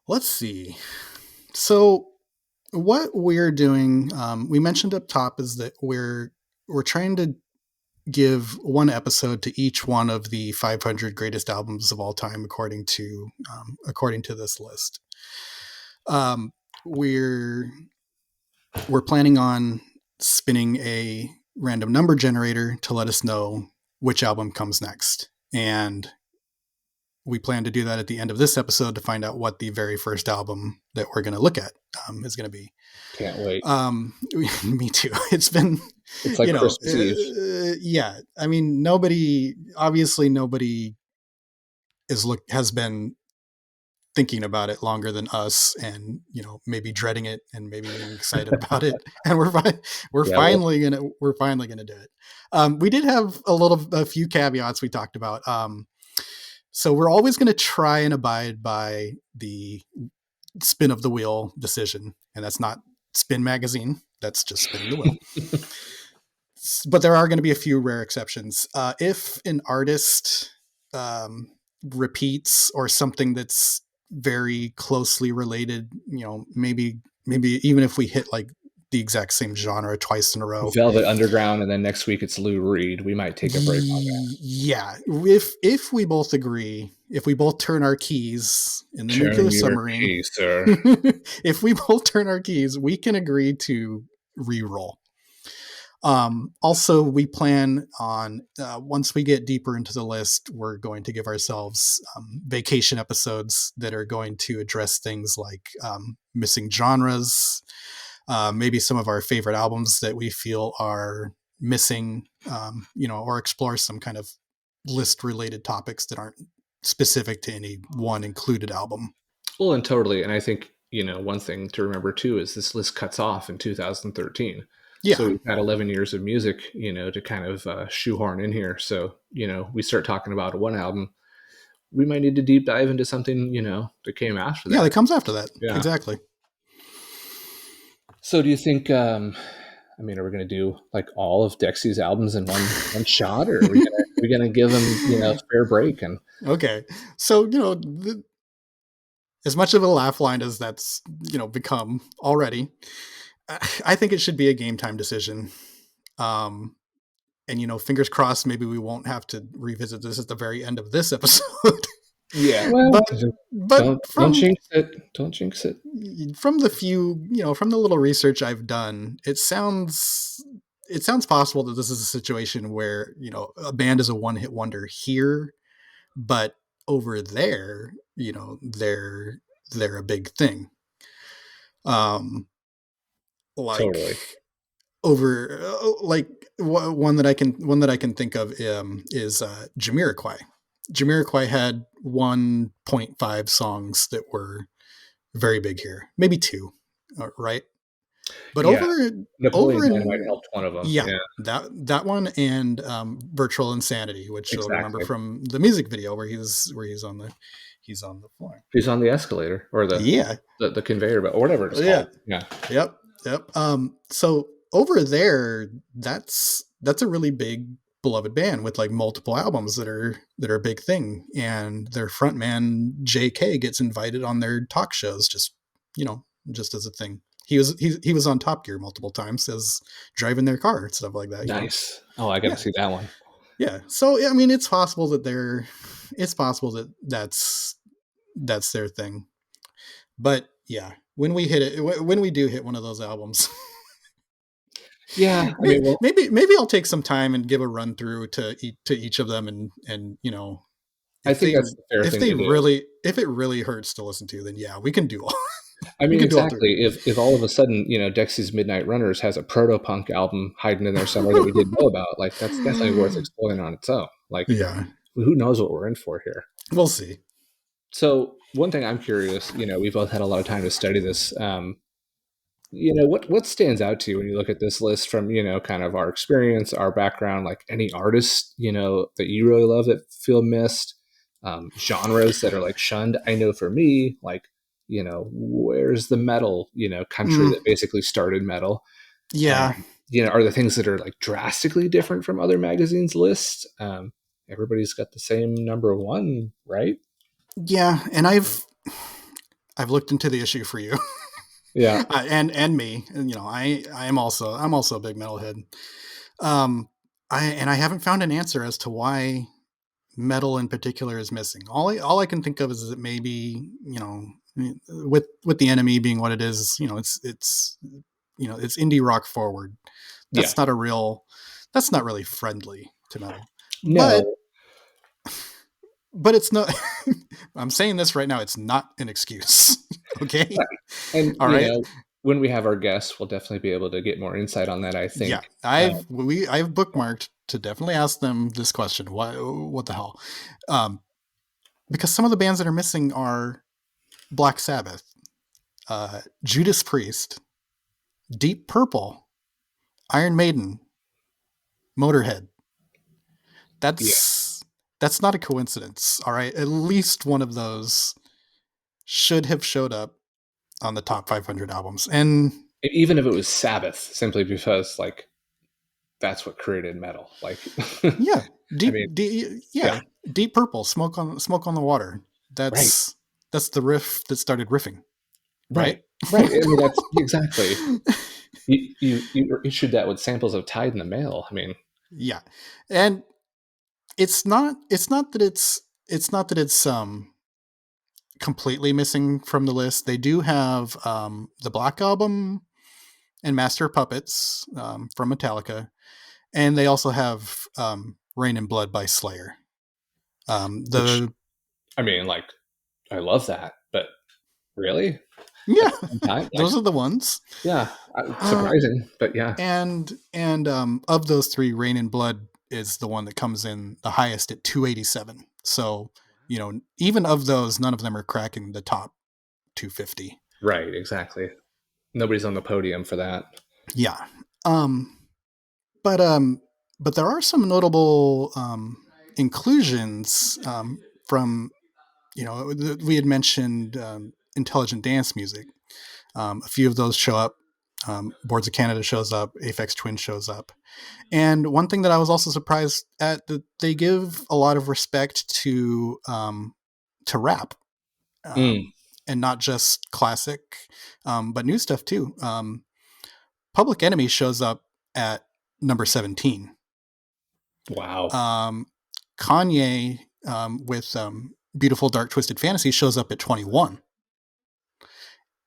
Let's see. So what we're doing, we mentioned up top, is that we're trying to give one episode to each one of the 500 greatest albums of all time, according to this list. We're planning on spinning a random number generator to let us know which album comes next, and we plan to do that at the end of this episode to find out what the very first album that we're going to look at is going to be. Can't wait. Me too. It's been, it's like Christmas Eve. Yeah. I mean, nobody has been thinking about it longer than us, and maybe dreading it and maybe being excited about it. And we're finally gonna do it. We did have a few caveats we talked about. So we're always going to try and abide by the spin of the wheel decision, and that's not Spin Magazine. That's just spinning the wheel. But there are going to be a few rare exceptions. If an artist repeats, or something that's very closely related, maybe even if we hit like the exact same genre twice in a row, Velvet Underground, and then next week it's Lou Reed, we might take a break on that. Yeah, if we both agree, if we both turn our keys in the nuclear submarine, keys, sir. If we both turn our keys, we can agree to re-roll. Also, we plan on, once we get deeper into the list, we're going to give ourselves vacation episodes that are going to address things like missing genres, maybe some of our favorite albums that we feel are missing, or explore some kind of list related topics that aren't specific to any one included album. Well, and totally. And I think, one thing to remember too is this list cuts off in 2013. Yeah. So we've had 11 years of music, to kind of shoehorn in here. So, we start talking about one album, we might need to deep dive into something, that came after that. Yeah, that comes after that. Yeah. Exactly. So do you think, are we going to do like all of Dexy's albums in one shot, or are we going to give them, a fair break? And okay. So, as much of a laugh line as that's, become already, I think it should be a game time decision. And, fingers crossed, maybe we won't have to revisit this at the very end of this episode. Yeah. Well, but don't jinx it. Don't jinx it. From the few, from the little research I've done, it sounds possible that this is a situation where, a band is a one-hit wonder here, but over there, they're a big thing. Like totally. Over like one that I can think of is Jamiroquai. Jamiroquai had 1.5 songs that were very big here, maybe 2, right? But Napoleon Dynamite helped one of them. Yeah. That one, and Virtual Insanity, which you'll remember from the music video where he's on the floor. He's on the escalator, or the conveyor belt, or whatever it's called. Yeah. Yep. So over there, that's a really big beloved band with like multiple albums that are a big thing, and their frontman JK gets invited on their talk shows just as a thing. He was on Top Gear multiple times as driving their car and stuff like that. You know. Nice. Oh, I got to Yeah. see that one. Yeah. So yeah, I mean, it's possible that it's possible that that's their thing. But yeah, when we hit it, when we do hit one of those albums, Yeah, I mean, well, maybe I'll take some time and give a run through to each of them, and you know, I if think they that's the fair if thing they to do. really if it really hurts to listen to, then yeah, we can do all I we mean, can do all three. exactly. If all of a sudden, Dexy's Midnight Runners has a proto punk album hiding in there somewhere that we didn't know about, like that's definitely worth exploring on its own. Like, Yeah, who knows what we're in for here? we'll see. So, one thing I'm curious, we both had a lot of time to study this. What stands out to you when you look at this list from kind of our experience, our background, like any artists that you really love that feel missed, genres that are like shunned. I know for me, like where's the metal country Mm, that basically started metal, and yeah, are the things that are like drastically different from other magazines lists. Everybody's got the same number one, right? yeah, and I've looked into the issue for you. Yeah, And me, and you know, I'm also a big metalhead. Um, I haven't found an answer as to why metal in particular is missing. All I can think of is that maybe with the enemy being what it is, it's indie rock forward. yeah. That's not a real that's not really friendly to metal. But No, it's not. I'm saying this right now. It's not an excuse. Okay. and All right. when we have our guests, we'll definitely be able to get more insight on that. I Yeah, think. I've bookmarked to definitely ask them this question. What the hell? Um, because some of the bands that are missing are Black Sabbath, Judas Priest, Deep Purple, Iron Maiden, Motorhead. Yeah, That's not a coincidence. All right, at least one of those should have showed up on the top 500 albums. And even if it was Sabbath, simply because like that's what created metal. Like, yeah, I mean, yeah, Deep Purple, Smoke on the Water. right, That's the riff that started riffing, right? right, right. I mean, that's exactly. You issued that with samples of Tide in the mail. I mean, Yeah, and it's not that it's completely missing from the list. They do have the Black Album and Master of Puppets from Metallica, and they also have Rain and Blood by Slayer. which The I mean, like, I love that, but really, at Yeah, the same time, like, those are the ones. yeah, Uh, surprising, but yeah, and of those three, Rain and Blood is the one that comes in the highest at 287. So even of those, none of them are cracking the top 250. right, exactly. Nobody's on the podium for that. Yeah. Um, but there are some notable inclusions from we had mentioned intelligent dance music. A few of those show up. Boards of Canada shows up. Aphex Twin shows up. And one thing that I was also surprised at, that they give a lot of respect to rap, Mm, and not just classic, but new stuff too. Public Enemy shows up at number 17. wow, Um, Kanye with Beautiful Dark Twisted Fantasy shows up at 21.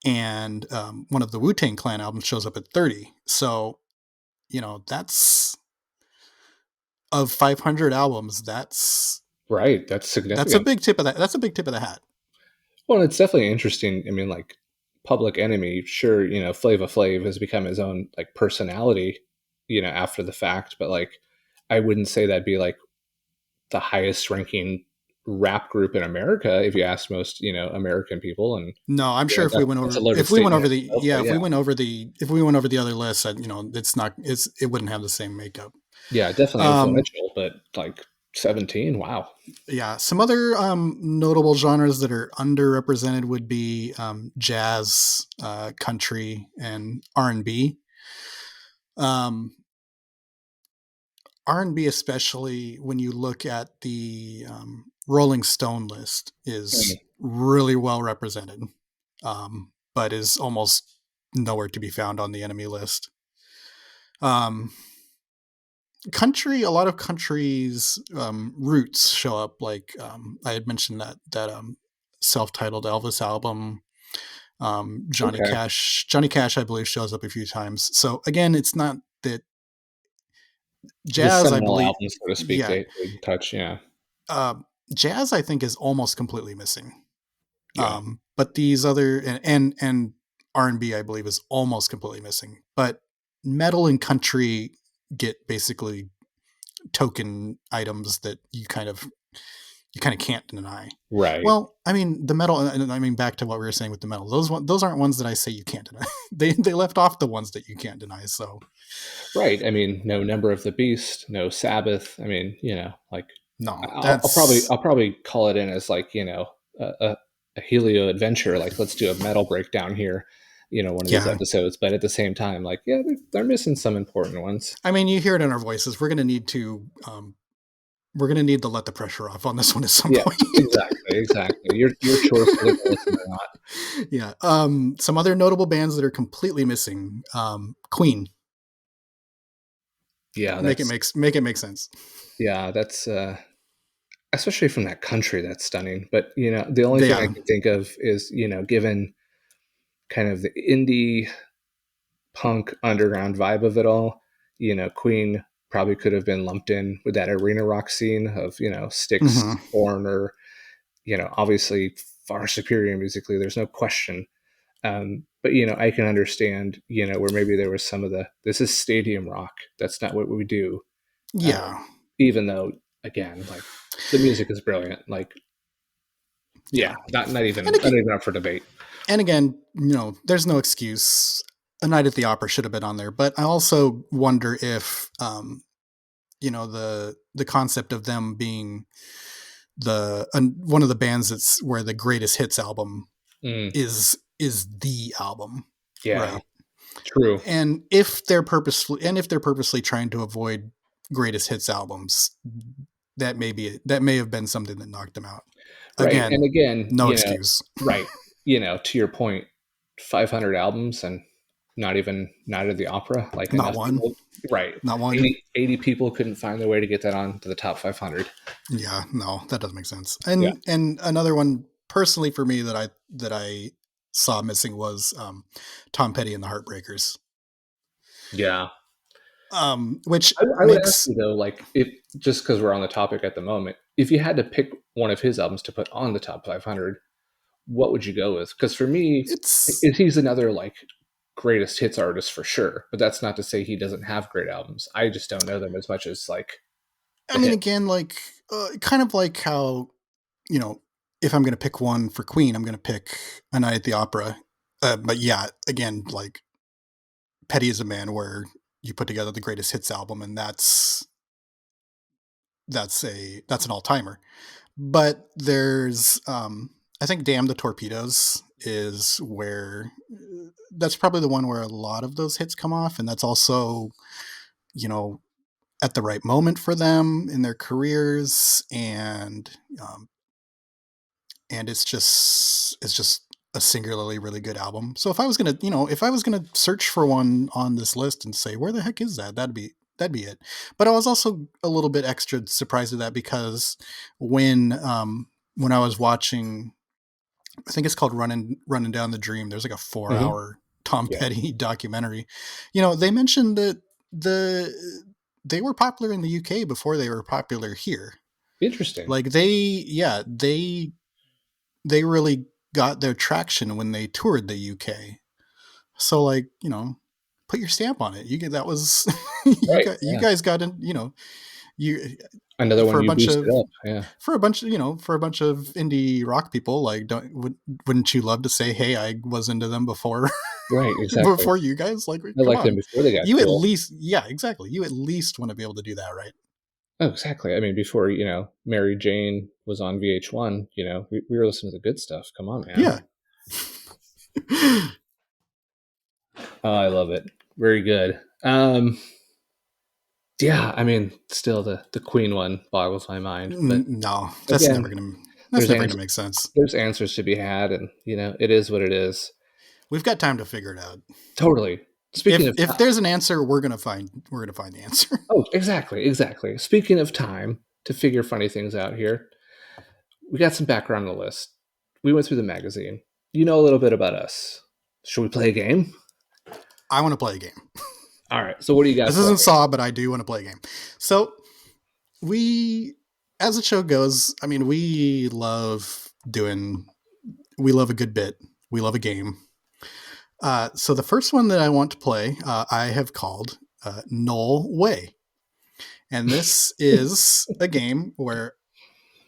And one of the Wu Tang Clan albums shows up at 30. So, that's of 500 albums, right, that's that's a significant. big tip of that. That's a big tip of the hat. Well, it's definitely interesting. I mean, like Public Enemy, sure, Flava Flav has become his own like personality, after the fact, but like I wouldn't say that'd be like the highest ranking rap group in America if you ask most, American people. And No, I'm sure that's a loaded statement in itself, but yeah. if we went over the other lists, it wouldn't have the same makeup. Yeah, definitely Um, influential, but like 17, wow. yeah, some other notable genres that are underrepresented would be jazz, country, and R&B. Um, R&B, especially when you look at the Rolling Stone list, is Mm, really well represented, but is almost nowhere to be found on the enemy list. Um, a lot of countries' roots show up. Like I had mentioned that self-titled Elvis album. Okay. Johnny Cash, I believe, shows up a few times. So again, it's not that The jazz. I seminal believe, album, so to speak, yeah, they touch. Yeah. uh, jazz. I think is almost completely missing. Yeah. But these other and R&B, I believe, is almost completely missing. But metal and country get basically token items that you kind of can't deny. Right. Well, I mean the metal. I mean back to what we were saying with the metal. Those aren't ones that I say you can't deny. They left off the ones that you can't deny. So Right. I mean, no Number of the Beast, no Sabbath. I mean, like no, I'll that's probably call it in as like a Helio adventure. Like, let's do a metal breakdown here. One of these yeah. episodes, but at the same time, like, yeah, they're missing some important ones. I mean, you hear it in our voices. We're gonna need to let the pressure off on this one at some Yeah, point. exactly, exactly. Your choice whether to listen or not. Yeah. Some other notable bands that are completely missing. Queen. Yeah, Make it make sense. that's especially from that country, that's stunning. But the only thing I Yeah. can think of is given kind of the indie punk underground vibe of it all, Queen probably could have been lumped in with that arena rock scene of Styx, Hmm. Born, or obviously far superior musically. There's no question. But I can understand where maybe there was some of this is stadium rock. That's not what we do. Yeah. Even though again, like the music is brilliant. Like yeah, Yeah. not And even again, up for debate. there's no excuse. A Night at the Opera should have been on there, but I also wonder if, the concept of them being one of the bands that's where the greatest hits album Mm, is the album, yeah, right? true. If they're purposely trying to avoid greatest hits albums, that may have been something that knocked them out. Right. And Again, again, no excuse. right, to your point, 500 albums and not even Night of the Opera, like Not enough one. people, right? Not one. 80 people couldn't find their way to get that on to the top 500. Yeah, no, that doesn't make sense. Yeah. And another one personally for me that I saw missing was Tom Petty and the Heartbreakers. Yeah. Which I would ask makes you though, like if just because we're on the topic at the moment, if you had to pick one of his albums to put on the top 500, what would you go with? Because for me, it's he's another like greatest hits artist for sure, but that's not to say he doesn't have great albums. I just don't know them as much as like I the mean hit. again like kind of like how, you know, if I'm going to pick one for Queen, I'm going to pick A Night at the Opera. But yeah, again, like Petty is a man where you put together the greatest hits album, and that's an all timer. But there's, I think, Damn the Torpedoes is where that's probably the one where a lot of those hits come off, and that's also, you know, at the right moment for them in their careers, um, and it's just a singularly really good album. So if I was gonna search for one on this list and say where the heck is that, that'd be it. But I was also a little bit extra surprised at that because when I was watching, I think it's called Running Down the Dream. There's like a four Mhm. hour Tom Yeah, Petty documentary. They mentioned that they were popular in the UK before they were popular here. interesting. Like they really got their traction when they toured the UK. So like, put your stamp on it. That was Right. you Yeah. guys got in, you Another for one a you bunch boosted of up. Yeah. for a bunch of indie rock people, like wouldn't you love to say, "Hey, I was into them before Right. Exactly. before you guys?" Like, I come liked them on. before they got You at cool. least Yeah, exactly. You at least want to be able to do that, right? Oh, exactly. I mean, before Mary Jane was on VH1, we were listening to the good stuff. Come on, man. Yeah. Oh, I love it. Very good. Yeah, I mean, still the Queen one boggles my mind. But No, again, that's there's never gonna answers. make sense. There's answers to be had, and it is what it is. We've got time to figure it out. Totally. Speaking of If time. there's an answer, we're gonna find the answer. Oh, exactly. Speaking of time to figure funny things out here, we got some background on the list. We went through the magazine. You know a little bit about us. Should we play a game? I want to play a game. All right. So what do you got This for isn't me? Saw, but I do want to play a game. So we, as the show goes, I mean, we love a good bit. We love a game. So the first one that I want to play, I have called Null Way. And this is a game where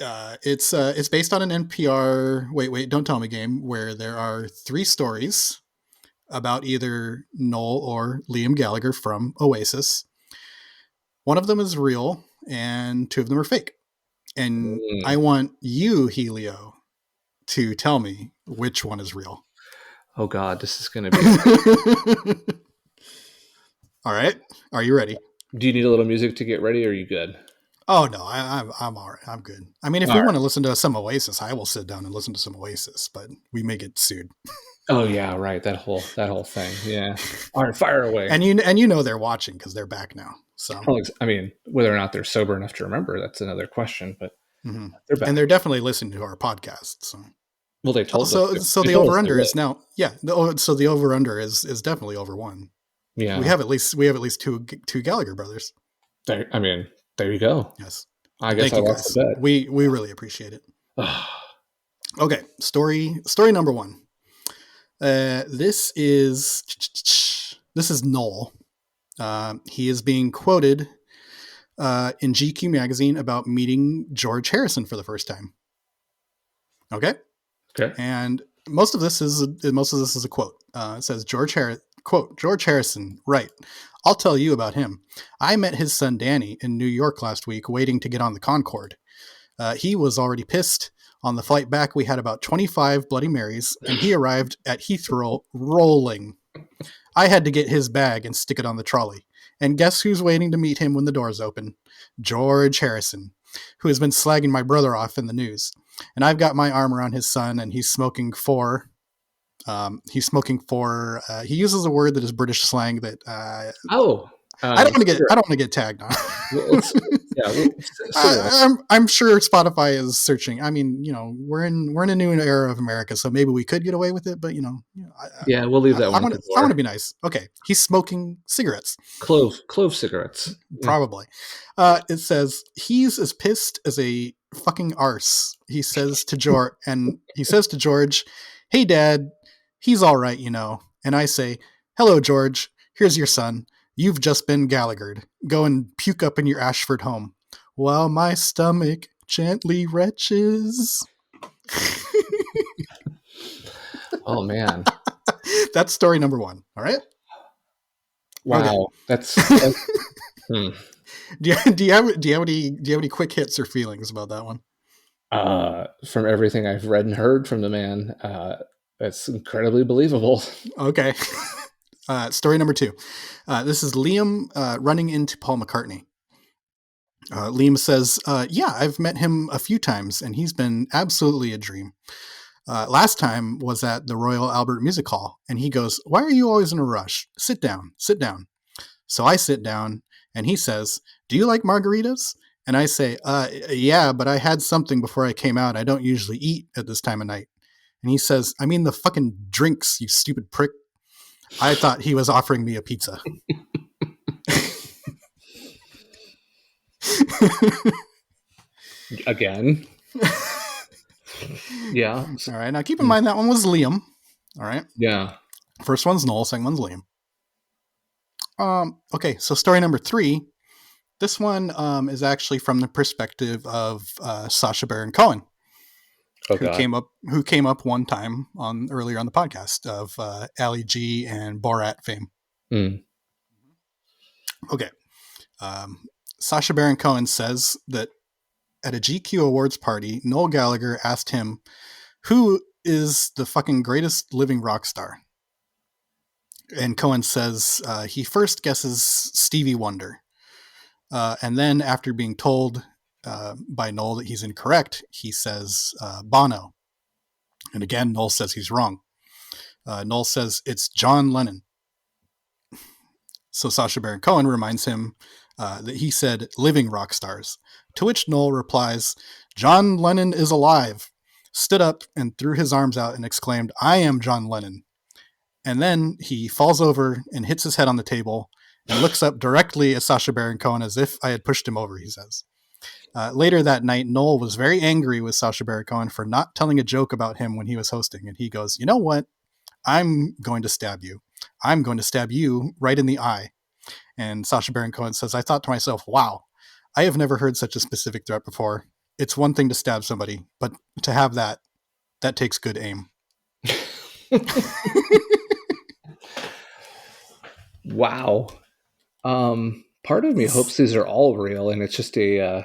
it's based on an NPR. Wait, don't tell me game where there are 3 stories about either Noel or Liam Gallagher from Oasis. One of them is real, and 2 of them are fake. And I Mm. want you, Helio, to tell me which one is real. Oh God, this is going to be. All right, are you ready? Do you need a little music to get ready? Or are you good? Oh no, I'm all right. I'm good. I mean, if All we right. want to listen to some Oasis, I will sit down and listen to some Oasis, but we may get sued. Oh yeah, right. That whole thing. Yeah. All right, fire away. And you know they're watching because they're back now. So, I mean, whether or not they're sober enough to remember, that's another question. But mhm. they're And back. they're definitely listening to our podcast. So, Well, they oh, told us. so They the told us over they under would. is now, yeah. So the over under is definitely over 1. We Yeah. have at least two Gallagher brothers. I mean, there you go. Yes. I guess Thank I you lost guys. the bet. We really appreciate it. Okay, story number 1. This is Noel. He is being quoted in GQ magazine about meeting George Harrison for the first time. Okay, Okay. and most of this is a quote. It says George Harrison, right? I'll tell you about him. I met his son Danny in New York last week, waiting to get on the Concorde. He was already pissed. On the flight back, we had about 25 Bloody Marys, and he arrived at Heathrow rolling. I had to get his bag and stick it on the trolley. And guess who's waiting to meet him when the doors open? George Harrison, who has been slagging my brother off in the news. And I've got my arm around his son, and he's smoking for. He uses a word that is British slang that Oh, I don't want to get. I cigarette. don't want to get tagged on. Well, yeah, cigarettes. I'm sure Spotify is searching. I mean, we're in a new era of America, so maybe we could get away with it. But Yeah, we'll leave that one at the I want to door. be nice. Okay, he's smoking cigarettes, Clove cigarettes. probably. It says he's as pissed as a fucking arse. He says to George, "Hey, Dad, he's all right, you know." And I say, "Hello, George. Here's your son. You've just been Gallaghered. Go and puke up in your Ashford home while my stomach gently retches." Oh man! That's story number 1. All right. Okay. Wow, hmm. Do you have any quick hits or feelings about that one? From everything I've read and heard from the man, that's incredibly believable. Okay. Story number 2. This is Liam running into Paul McCartney. Liam says, "Yeah, I've met him a few times, and he's been absolutely a dream. Last time was at the Royal Albert Music Hall, and he goes, 'Why are you always in a rush? Sit down, sit down.' So I sit down, and he says, 'Do you like margaritas?' And I say, 'Yeah, but I had something before I came out. I don't usually eat at this time of night.' And he says, 'I mean the fucking drinks, you stupid prick.' I thought he was offering me a pizza." Again, yeah, All right, now keep in mind that one was Liam. All right, yeah. first one's Noel, second one's Liam. Okay, so story number 3. This one is actually from the perspective of Sacha Baron Cohen, Oh who god. came up one time on earlier on the podcast of Ali G and Borat fame. Mm. Okay, Sacha Baron Cohen says that at a GQ awards party, Noel Gallagher asked him, "Who is the fucking greatest living rock star?" And Cohen says he first guesses Stevie Wonder. And then, after being told by Noel that he's incorrect, he says Bono. And again, Noel says he's wrong. Noel says it's John Lennon. So Sacha Baron Cohen reminds him that he said living rock stars, to which Noel replies, John Lennon is alive, stood up and threw his arms out and exclaimed, I am John Lennon. And then he falls over and hits his head on the table and looks up directly at Sacha Baron Cohen as if I had pushed him over, he says. Later that night, Noel was very angry with Sacha Baron Cohen for not telling a joke about him when he was hosting. And he goes, you know what? I'm going to stab you. I'm going to stab you right in the eye. And Sacha Baron Cohen says, I thought to myself, wow, I have never heard such a specific threat before. It's one thing to stab somebody, but to have that takes good aim. Wow. Part of me hopes these are all real and it's just a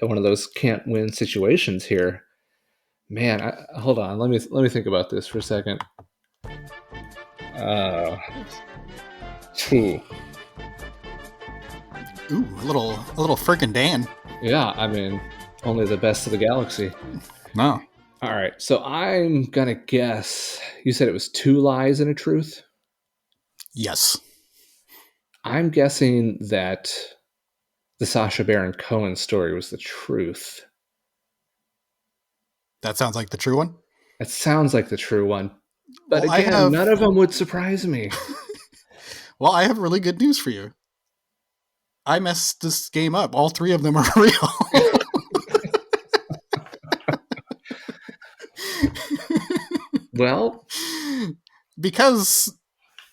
one of those can't win situations here. Man, hold on. Let me think about this for a second. Ooh, a little frickin' Dan. Yeah, I mean, only the best of the galaxy. No. All right, so I'm gonna guess. You said it was 2 lies and a truth? Yes. I'm guessing that the Sacha Baron Cohen story was the truth. That sounds like the true one? It sounds like the true one. But well, again, none of them would surprise me. Well, I have really good news for you. I messed this game up. All 3 of them are real. Well, because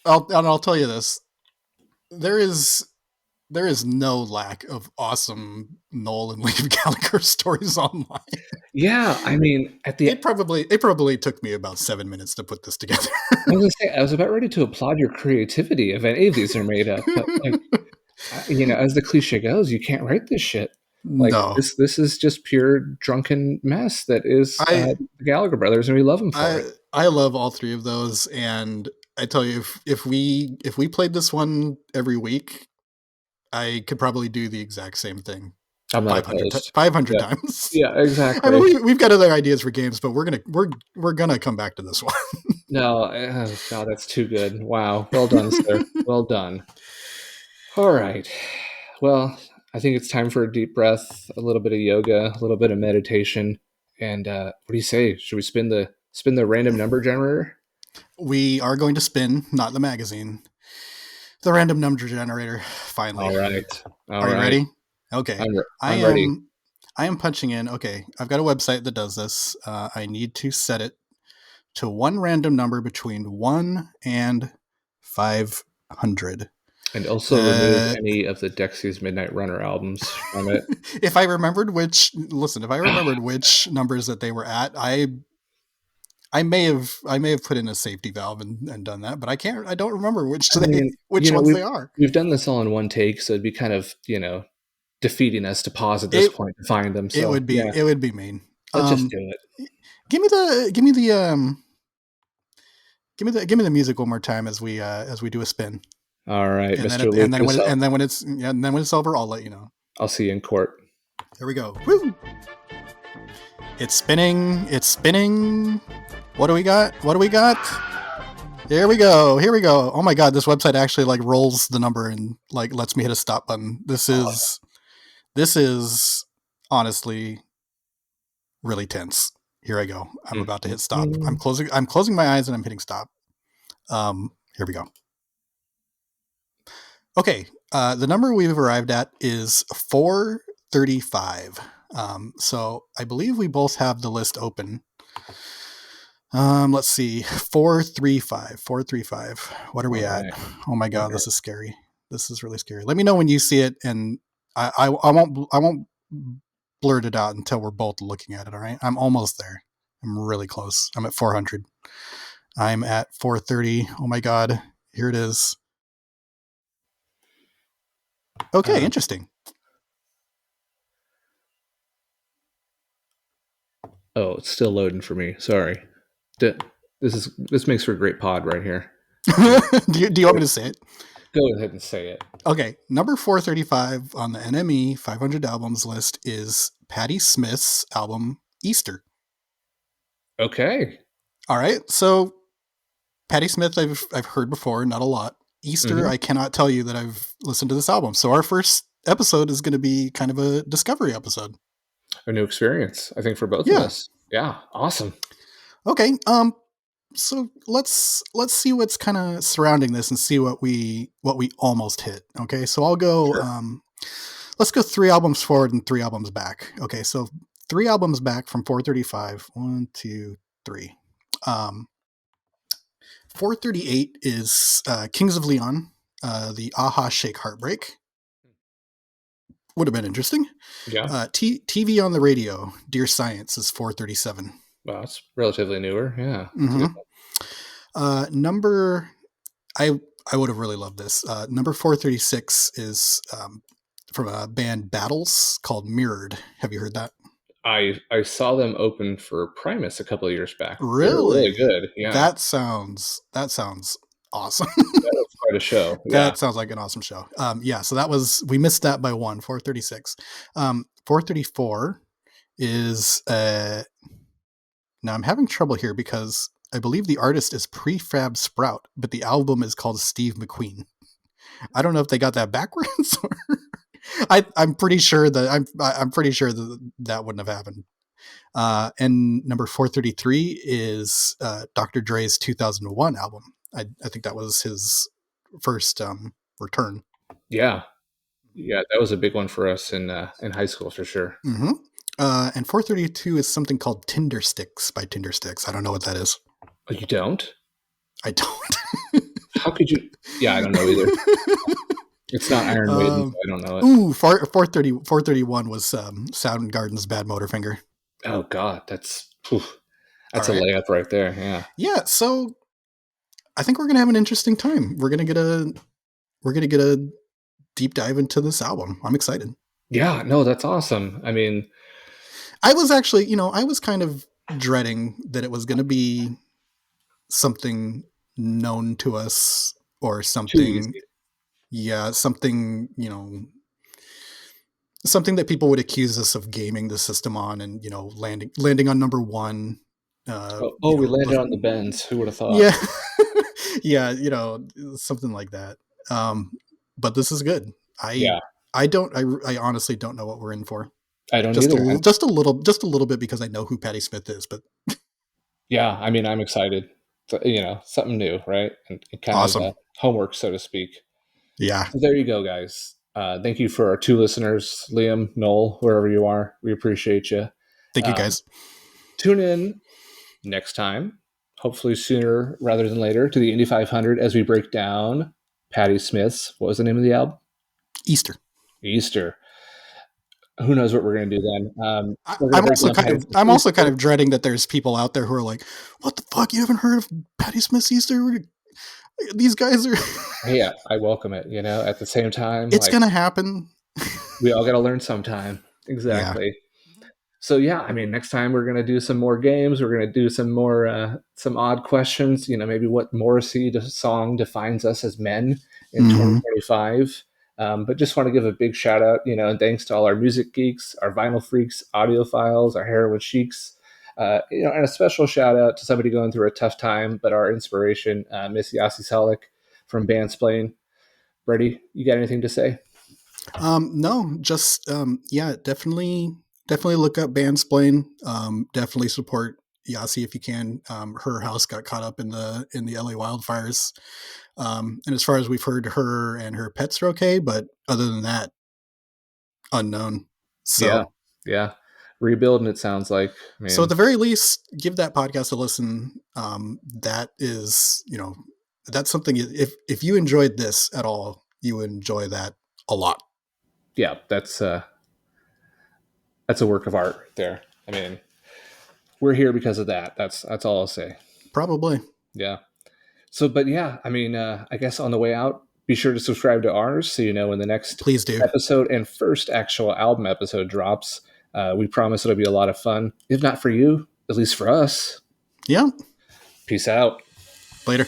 I'll tell you this. There is no lack of awesome Noel and Liam Gallagher stories online. Yeah, I mean, it probably took me about 7 minutes to put this together. I was about ready to applaud your creativity if any of these are made up. But as the cliche goes, you can't write this shit. No. This is just pure drunken mess that is the Gallagher brothers, and we love them for it. I love all 3 of those, and I tell you, if we played this one every week, I could probably do the exact same thing. I'm not 500 times. Yeah, exactly. I mean, we've got other ideas for games, but we're gonna come back to this one. No, God, that's too good. Wow, well done, sir. Well done. All right. Well, I think it's time for a deep breath, a little bit of yoga, a little bit of meditation, and what do you say? Should we spin the random number generator? We are going to spin, not the magazine. The random number generator, finally. All right. Are you ready? Okay. I'm ready. I am punching in. Okay. I've got a website that does this. I need to set it to one random number between 1 and 500. And also remove any of the Dexy's Midnight Runner albums from it. If I remembered which numbers that they were at, I may have put in a safety valve and done that, but I don't remember which ones they are. We've done this all in one take, so it'd be kind of, defeating us to pause at this point to find them. So it would be mean. Let's just do it. Give me the music one more time as we do a spin. All right, and then when it's over, I'll let you know. I'll see you in court. There we go. Woo! It's spinning. What do we got? Here we go. Oh my God, this website actually rolls the number and lets me hit a stop button. This is honestly really tense. Here I go. I'm about to hit stop. I'm closing my eyes and I'm hitting stop. Here we go. Okay, the number we've arrived at is 435. So I believe we both have the list open. Let's see, 435. What are we at? Oh my God, this is scary. This is really scary. Let me know when you see it, and I won't blurt it out until we're both looking at it. All right, I'm almost there. I'm really close. I'm at 400. I'm at 430. Oh my God, here it is. Okay, interesting. Oh, it's still loading for me. Sorry. This makes for a great pod right here. do you want me to say it? Go ahead and say it. Okay, number 435 on the NME 500 albums list is Patti Smith's album Easter. Okay. All right, so Patti Smith, I've heard before, not a lot. Easter, Mm-hmm. I cannot tell you that I've listened to this album. So our first episode is going to be kind of a discovery episode. A new experience, I think, for both of Yeah. us. Yeah, awesome. Okay. So let's see what's kind of surrounding this and see what we almost hit. Okay. So I'll go. Sure. Let's go 3 albums forward and 3 albums back. Okay. So 3 albums back from 435. 1, 2, 3. 438 is Kings of Leon, the Aha Shake Heartbreak. Would have been interesting. Yeah. TV on the Radio, Dear Science is 437. Well, it's relatively newer. Yeah. It's a Mm-hmm. good one. Number, I would have really loved this. Number 436 is from a band Battles called Mirrored. Have you heard that? I saw them open for Primus a couple of years back. They were really Really? good. Yeah. That sounds awesome. That was quite a show. Yeah. That sounds like an awesome show. Yeah, so we missed that by 436. 434 is now I'm having trouble here because I believe the artist is Prefab Sprout, but the album is called Steve McQueen. I don't know if they got that backwards. Or I'm pretty sure that wouldn't have happened. And number 433 is Dr. Dre's 2001 album. I think that was his first return. Yeah. Yeah. That was a big one for us in high school for sure. Mm-hmm. And 432 is something called Tinder Sticks by Tinder Sticks. I don't know what that is. Oh, you don't? I don't. How could you? Yeah, I don't know either. It's not Iron Maiden, so I don't know it. Ooh, 431 was Soundgarden's Bad Motorfinger. Oh God, that's a All right. layup right there. Yeah. Yeah, so I think we're gonna have an interesting time. We're gonna get a deep dive into this album. I'm excited. Yeah. No, that's awesome. I mean, I was actually, I was kind of dreading that it was gonna be something known to us or too something. easy. Yeah, something, something that people would accuse us of gaming the system on, and landing on number one. We landed on the bends. Who would have thought? Yeah, yeah, something like that. But this is good. I Yeah. I honestly don't know what we're in for. I don't Just either. just a little bit because I know who Patti Smith is. But Yeah. I mean, I'm excited. Something new, right? And kind of awesome. homework, so to speak. Yeah, So there you go, guys. Thank you for our 2 listeners, Liam, Noel, wherever you are. We appreciate you. thank you guys. Tune in next time, hopefully sooner rather than later, to the Indy 500 as we break down Patti Smith's. What was the name of the album? Easter. Easter. Who knows what we're going to do then? We're going to I'm break also down kind Patti of Smith's I'm also Easter. kind of dreading that there's people out there who are like, "What the fuck? You haven't heard of Patti Smith's Easter? These guys are." Yeah, I welcome it. At the same time, It's gonna happen. we all got to learn sometime. Exactly. So yeah, I mean, next time we're gonna do some more games. We're gonna do some more some odd questions. Maybe what Morrissey song defines us as men in Mm-hmm. 2025. But just want to give a big shout out, and thanks to all our music geeks, our vinyl freaks, audiophiles, our heroin sheiks, and a special shout out to somebody going through a tough time, but our inspiration, Miss Yasi Salek from Bandsplain. Brady, you got anything to say? No, just yeah, definitely look up Bandsplain. Definitely support Yasi if you can. Her house got caught up in the LA wildfires. And as far as we've heard, her and her pets are okay, but other than that, unknown. Yeah, So yeah. Rebuilding, it sounds like. I so mean, at the very least, give that podcast a listen. That is, that's something. If you enjoyed this at all, you enjoy that a lot. yeah, that's a work of art right there. I mean, we're here because of that. That's all I'll say. Probably. Yeah. So, but yeah, I mean, I guess on the way out, be sure to subscribe to ours so you know when the next Please do. episode and first actual album episode drops. We promise it'll be a lot of fun. If not for you, at least for us. Yeah. Peace out. Later.